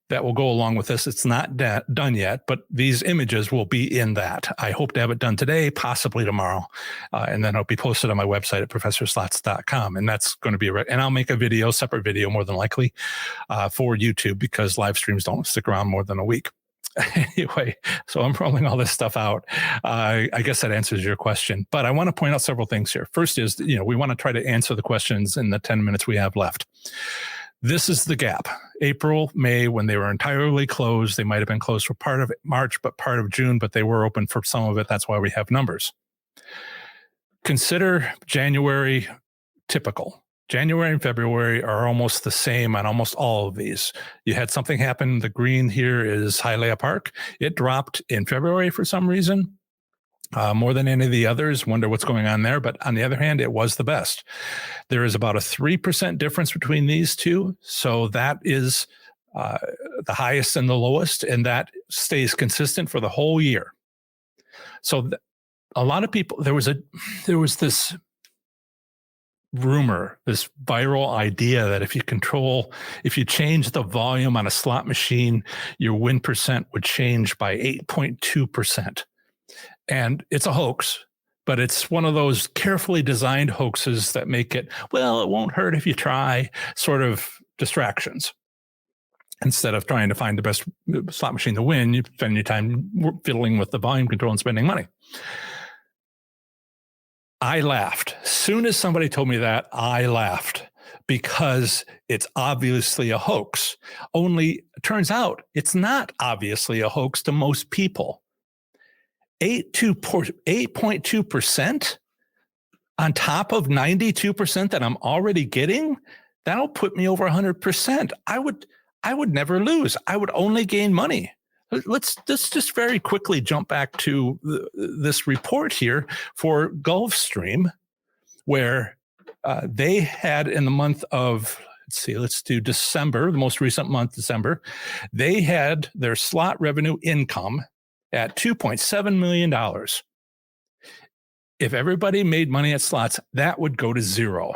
that will go along with this. It's not done yet, but these images will be in that. I hope to have it done today, possibly tomorrow. And then it'll be posted on my website at professorslots.com. And that's going to be, and I'll make a separate video more than likely for YouTube, because live streams don't stick around more than a week. Anyway, so I'm rolling all this stuff out. I guess that answers your question, but I want to point out several things here. First is, we want to try to answer the questions in the 10 minutes we have left. This is the gap. April, May, when they were entirely closed. They might have been closed for part of March, but part of June, but they were open for some of it. That's why we have numbers. Consider January typical. January and February are almost the same on almost all of these. You had something happen. The green here is Hialeah Park. It dropped in February for some reason. More than any of the others. Wonder what's going on there. But on the other hand, it was the best. There is about a 3% difference between these two. So that is the highest and the lowest, and that stays consistent for the whole year. So a lot of people, there was this rumor, this viral idea that if you change the volume on a slot machine, your win percent would change by 8.2%. And it's a hoax, but it's one of those carefully designed hoaxes that make it, well, it won't hurt if you try, sort of distractions. Instead of trying to find the best slot machine to win, you spend your time fiddling with the volume control and spending money. I laughed. As soon as somebody told me that, I laughed, because it's obviously a hoax. Only it turns out it's not obviously a hoax to most people. 8.2% on top of 92% that I'm already getting, that'll put me over 100%. I would never lose. I would only gain money. Let's just very quickly jump back to this report here for Gulfstream, where they had in the month of, let's do December, the most recent month, December, they had their slot revenue income at $2.7 million. If everybody made money at slots, that would go to zero.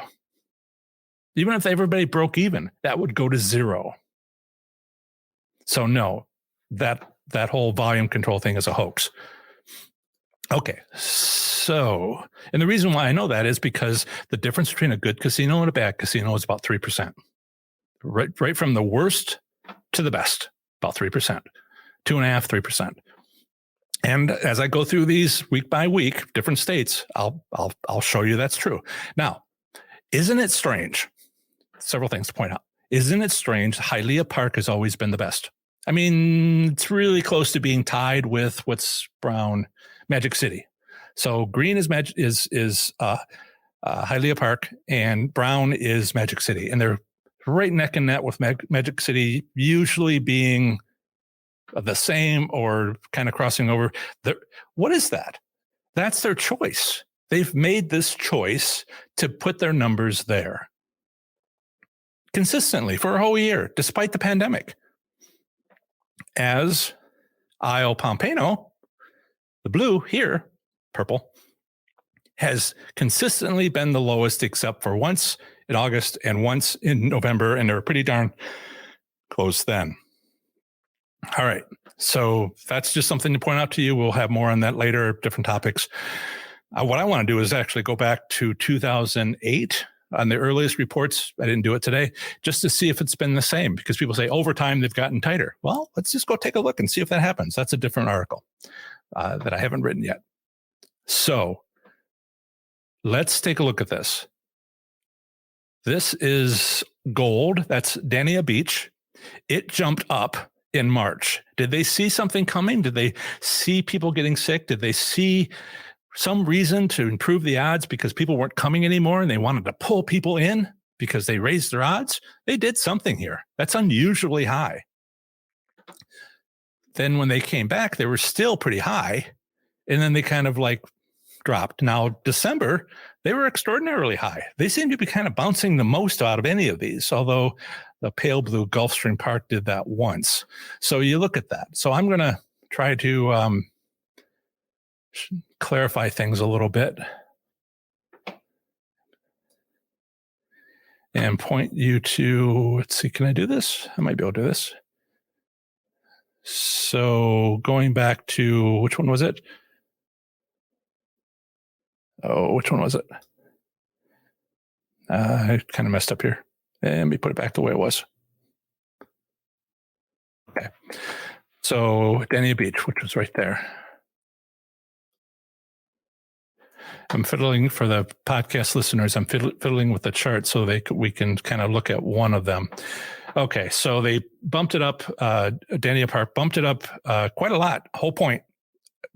Even if everybody broke even, that would go to zero. So no, that whole volume control thing is a hoax. Okay, so, and the reason why I know that is because the difference between a good casino and a bad casino is about 3%. Right from the worst to the best, about 3%, 2.5%, 3%. And as I go through these week by week, different states, I'll show you that's true. Now, isn't it strange? Several things to point out. Isn't it strange? Hialeah Park has always been the best. I mean, it's really close to being tied with what's brown, Magic City. So green is Hialeah Park, and brown is Magic City, and they're right neck and neck with Magic City, usually being the same or kind of crossing over. What is that? That's their choice. They've made this choice to put their numbers there consistently for a whole year, despite the pandemic. As Isle Pompano, the blue here, purple, has consistently been the lowest, except for once in August and once in November, and they were pretty darn close then. All right. So that's just something to point out to you. We'll have more on that later, different topics. What I want to do is actually go back to 2008 on the earliest reports. I didn't do it today, just to see if it's been the same, because people say over time they've gotten tighter. Well, let's just go take a look and see if that happens. That's a different article that I haven't written yet. So let's take a look at this. This is gold. That's Dania Beach. It jumped up in March. Did they see something coming? Did they see people getting sick? Did they see some reason to improve the odds because people weren't coming anymore and they wanted to pull people in because they raised their odds? They did something here. That's unusually high. Then when they came back, they were still pretty high. And then they kind of like dropped. Now, December, they were extraordinarily high. They seem to be kind of bouncing the most out of any of these, although the pale blue Gulfstream Park did that once. So you look at that. So I'm going to try to clarify things a little bit and point you to, let's see, can I do this? I might be able to do this. So going back to, which one was it? Oh, which one was it? I kind of messed up here. And let me put it back the way it was. Okay. So Dania Beach, which was right there. I'm fiddling for the podcast listeners. I'm fiddling with the chart so we can kind of look at one of them. Okay, so they bumped it up. Dania Park bumped it up quite a lot, whole point,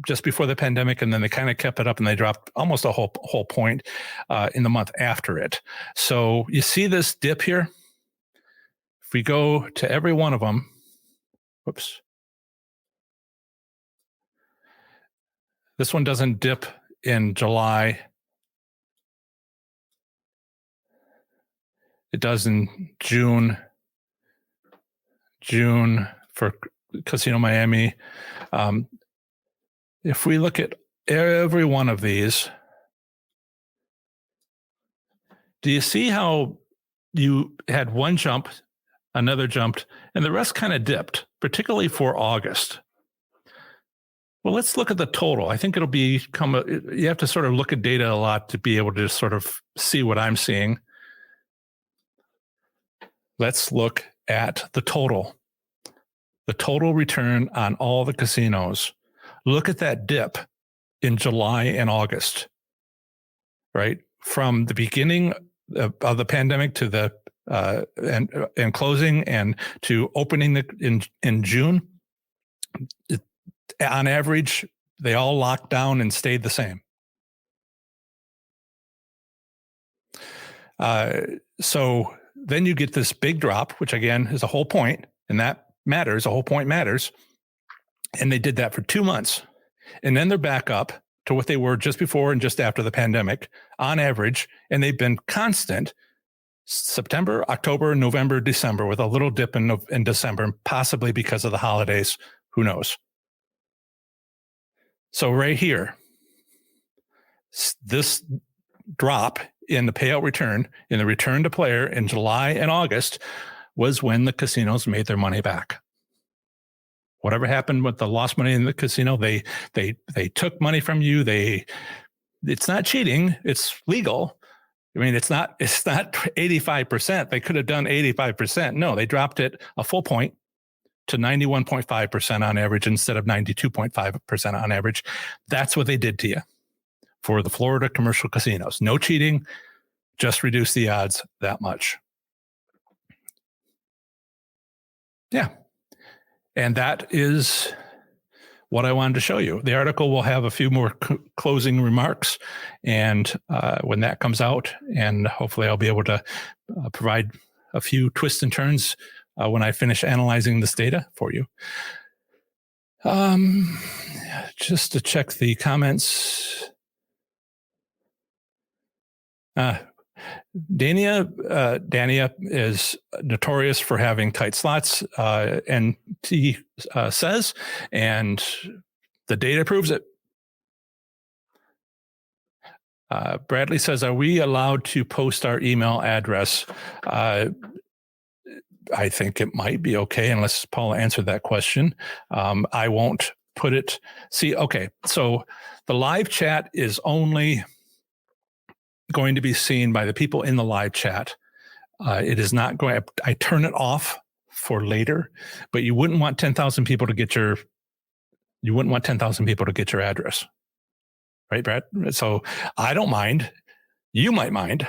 just before the pandemic, and then they kind of kept it up, and they dropped almost a whole point in the month after it. So you see this dip here. If we go to every one of them, whoops, this one doesn't dip in July. It does in June for Casino Miami. If we look at every one of these, do you see how you had one jump, another jumped, and the rest kind of dipped, particularly for August? Well, let's look at the total. I think it'll you have to sort of look at data a lot to be able to sort of see what I'm seeing. Let's look at the total return on all the casinos. Look at that dip in July and August, right? From the beginning of the pandemic to the and closing and to opening in June. On average, they all locked down and stayed the same. So then you get this big drop, which again is a whole point, and that matters. A whole point matters. And they did that for 2 months. And then they're back up to what they were just before and just after the pandemic on average. And they've been constant September, October, November, December, with a little dip in December, possibly because of the holidays. Who knows? So right here, this drop in the payout return, in the return to player in July and August, was when the casinos made their money back. Whatever happened with the lost money in the casino, they took money from you. It's not cheating. It's legal. I mean, it's not 85%. They could have done 85%. No, they dropped it a full point to 91.5% on average instead of 92.5% on average. That's what they did to you for the Florida commercial casinos. No cheating, just reduce the odds that much. Yeah. And that is what I wanted to show you. The article will have a few more closing remarks, and when that comes out, and hopefully I'll be able to provide a few twists and turns when I finish analyzing this data for you. Just to check the comments. Dania is notorious for having tight slots, and he says, and the data proves it. Bradley says, are we allowed to post our email address? I think it might be okay, unless Paula answered that question. I won't put it. See, okay, so the live chat is only going to be seen by the people in the live chat. It is not going. I turn it off for later, but you wouldn't want 10,000 people to get your. You wouldn't want 10,000 people to get your address, right, Brad? So I don't mind. You might mind.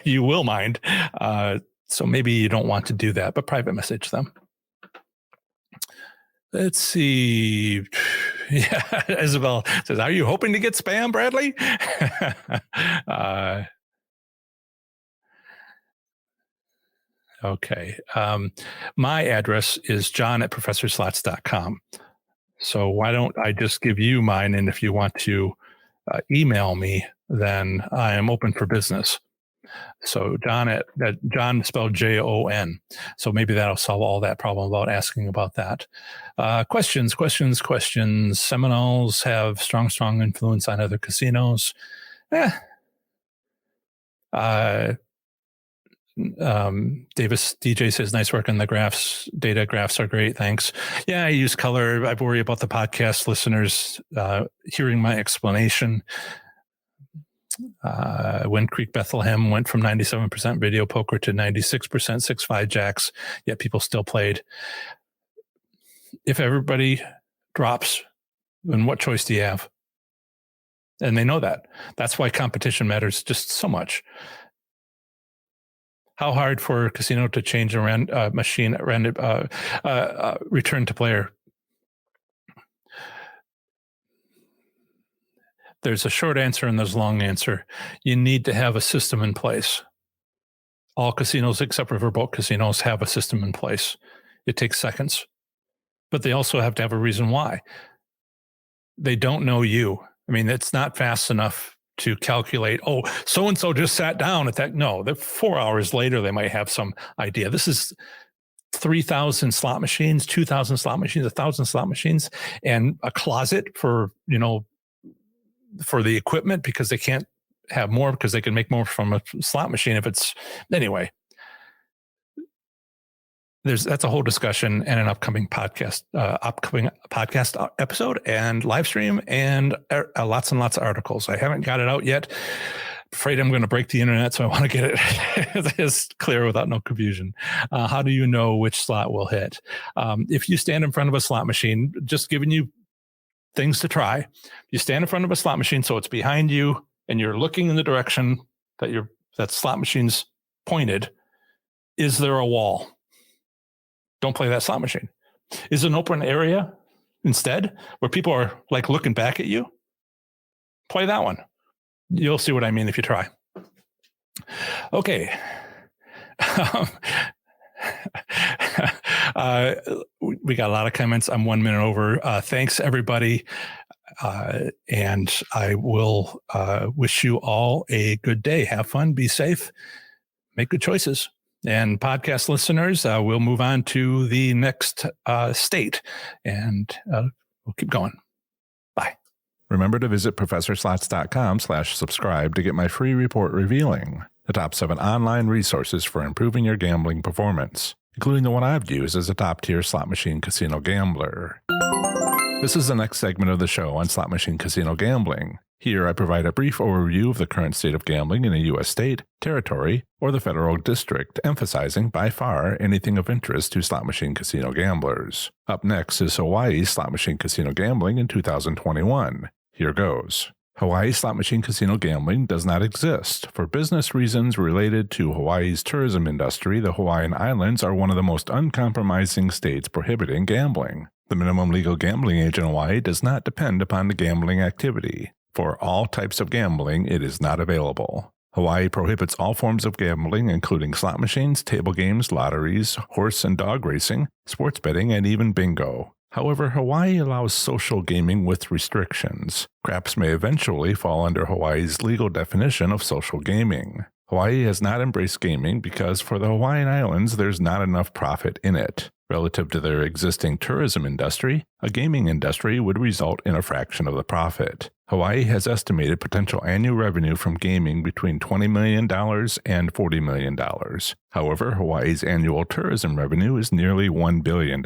You will mind. So maybe you don't want to do that, but private message them. Let's see. Yeah, Isabel says, are you hoping to get spam, Bradley? Okay. My address is john@professorslots.com. So why don't I just give you mine? And if you want to email me, then I am open for business. So John spelled Jon. So maybe that'll solve all that problem about asking about that. Questions. Seminoles have strong influence on other casinos. Davis DJ says, nice work on the graphs. Data graphs are great. Thanks. Yeah, I use color. I worry about the podcast listeners hearing my explanation. Wind Creek Bethlehem went from 97% video poker to 96% 6-5 jacks, yet people still played. If everybody drops, then what choice do you have? And they know that. That's why competition matters just so much. How hard for a casino to change a machine return to player? There's a short answer and there's a long answer. You need to have a system in place. All casinos, except for Verboten casinos, have a system in place. It takes seconds. But they also have to have a reason why. They don't know you. I mean, it's not fast enough to calculate, oh, so-and-so just sat down at that. No, 4 hours later, they might have some idea. This is 3,000 slot machines, 2,000 slot machines, 1,000 slot machines, and a closet for the equipment, because they can't have more because they can make more from a slot machine if it's anyway. That's a whole discussion and an upcoming podcast episode and live stream and lots and lots of articles. I haven't got it out yet. Afraid I'm going to break the internet, so I want to get it as clear without no confusion. How do you know which slot will hit? If you stand in front of a slot machine, just giving you things to try. You stand in front of a slot machine, so it's behind you, and you're looking in the direction that slot machine's pointed. Is there a wall? Don't play that slot machine. Is it an open area instead, where people are like looking back at you? Play that one. You'll see what I mean if you try. Okay. We got a lot of comments. I'm 1 minute over. Thanks, everybody. And I will wish you all a good day. Have fun. Be safe. Make good choices. And podcast listeners, we'll move on to the next state. And we'll keep going. Bye. Remember to visit ProfessorSlots.com/subscribe to get my free report revealing the top 7 online resources for improving your gambling performance, including the one I've used as a top-tier slot machine casino gambler. This is the next segment of the show on slot machine casino gambling. Here I provide a brief overview of the current state of gambling in a U.S. state, territory, or the federal district, emphasizing by far anything of interest to slot machine casino gamblers. Up next is Hawaii's slot machine casino gambling in 2021. Here goes. Hawaii slot machine casino gambling does not exist. For business reasons related to Hawaii's tourism industry, the Hawaiian Islands are one of the most uncompromising states prohibiting gambling. The minimum legal gambling age in Hawaii does not depend upon the gambling activity. For all types of gambling, it is not available. Hawaii prohibits all forms of gambling, including slot machines, table games, lotteries, horse and dog racing, sports betting, and even bingo. However, Hawaii allows social gaming with restrictions. Craps may eventually fall under Hawaii's legal definition of social gaming. Hawaii has not embraced gaming because for the Hawaiian Islands, there's not enough profit in it. Relative to their existing tourism industry, a gaming industry would result in a fraction of the profit. Hawaii has estimated potential annual revenue from gaming between $20 million and $40 million. However, Hawaii's annual tourism revenue is nearly $1 billion.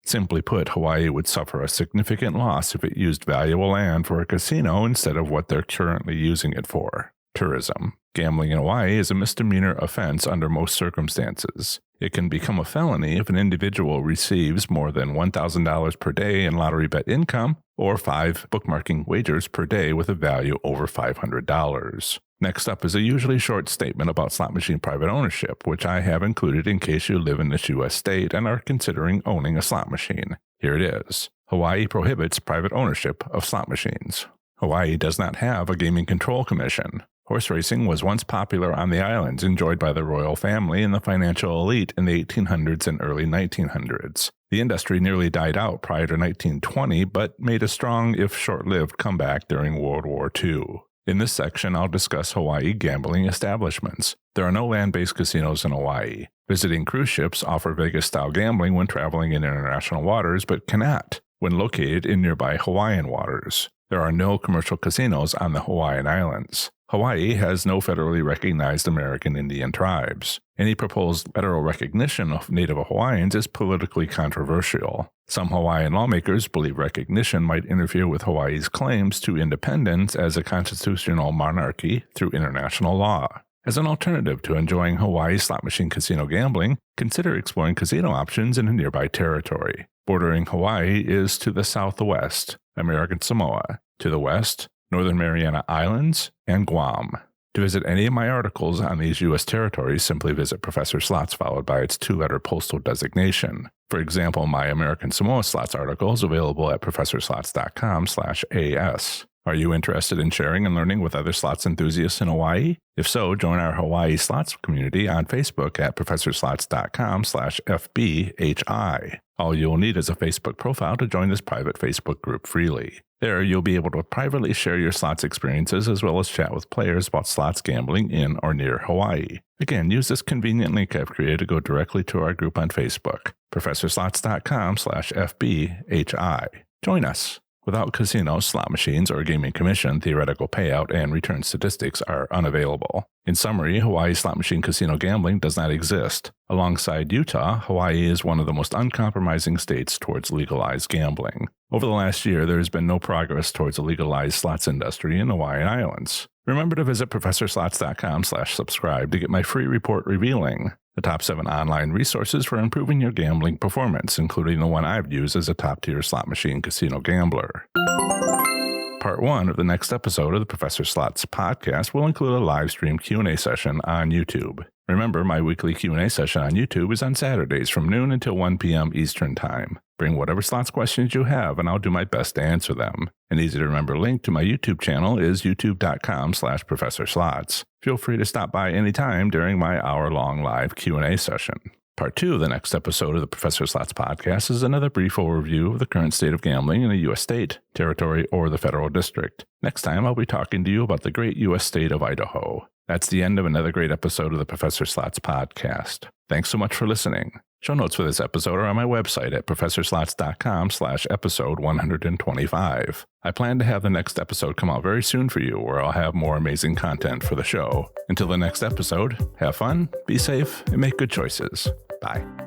Simply put, Hawaii would suffer a significant loss if it used valuable land for a casino instead of what they're currently using it for: tourism. Gambling in Hawaii is a misdemeanor offense under most circumstances. It can become a felony if an individual receives more than $1,000 per day in lottery bet income or 5 bookmarking wagers per day with a value over $500. Next up is a usually short statement about slot machine private ownership, which I have included in case you live in this U.S. state and are considering owning a slot machine. Here it is. Hawaii prohibits private ownership of slot machines. Hawaii does not have a gaming control commission. Horse racing was once popular on the islands, enjoyed by the royal family and the financial elite in the 1800s and early 1900s. The industry nearly died out prior to 1920, but made a strong, if short-lived, comeback during World War II. In this section, I'll discuss Hawaii gambling establishments. There are no land-based casinos in Hawaii. Visiting cruise ships offer Vegas-style gambling when traveling in international waters, but cannot when located in nearby Hawaiian waters. There are no commercial casinos on the Hawaiian Islands. Hawaii has no federally recognized American Indian tribes. Any proposed federal recognition of Native Hawaiians is politically controversial. Some Hawaiian lawmakers believe recognition might interfere with Hawaii's claims to independence as a constitutional monarchy through international law. As an alternative to enjoying Hawaii slot machine casino gambling, consider exploring casino options in a nearby territory. Bordering Hawaii is to the southwest, American Samoa, to the west, Northern Mariana Islands, and Guam. To visit any of my articles on these U.S. territories, simply visit Professor Slots followed by its two-letter postal designation. For example, my American Samoa Slots article is available at professorslots.com/AS. Are you interested in sharing and learning with other slots enthusiasts in Hawaii? If so, join our Hawaii Slots community on Facebook at professorslots.com/FBHI. All you'll need is a Facebook profile to join this private Facebook group freely. There, you'll be able to privately share your slots experiences as well as chat with players about slots gambling in or near Hawaii. Again, use this convenient link I've created to go directly to our group on Facebook, professorslots.com/FBHI. Join us. Without casinos, slot machines, or gaming commission, theoretical payout and return statistics are unavailable. In summary, Hawaii slot machine casino gambling does not exist. Alongside Utah, Hawaii is one of the most uncompromising states towards legalized gambling. Over the last year, there has been no progress towards a legalized slots industry in the Hawaiian Islands. Remember to visit professorslots.com/subscribe to get my free report revealing the top 7 online resources for improving your gambling performance, including the one I've used as a top-tier slot machine casino gambler. Part 1 of the next episode of the Professor Slots podcast will include a live stream Q&A session on YouTube. Remember, my weekly Q&A session on YouTube is on Saturdays from noon until 1 p.m. Eastern Time. Bring whatever slots questions you have, and I'll do my best to answer them. An easy-to-remember link to my YouTube channel is youtube.com/ProfessorSlots. Feel free to stop by anytime during my hour-long live Q&A session. Part 2 of the next episode of the Professor Slots podcast is another brief overview of the current state of gambling in a U.S. state, territory, or the federal district. Next time, I'll be talking to you about the great U.S. state of Idaho. That's the end of another great episode of the Professor Slots podcast. Thanks so much for listening. Show notes for this episode are on my website at professorslots.com/episode 125. I plan to have the next episode come out very soon for you, where I'll have more amazing content for the show. Until the next episode, have fun, be safe, and make good choices. Bye.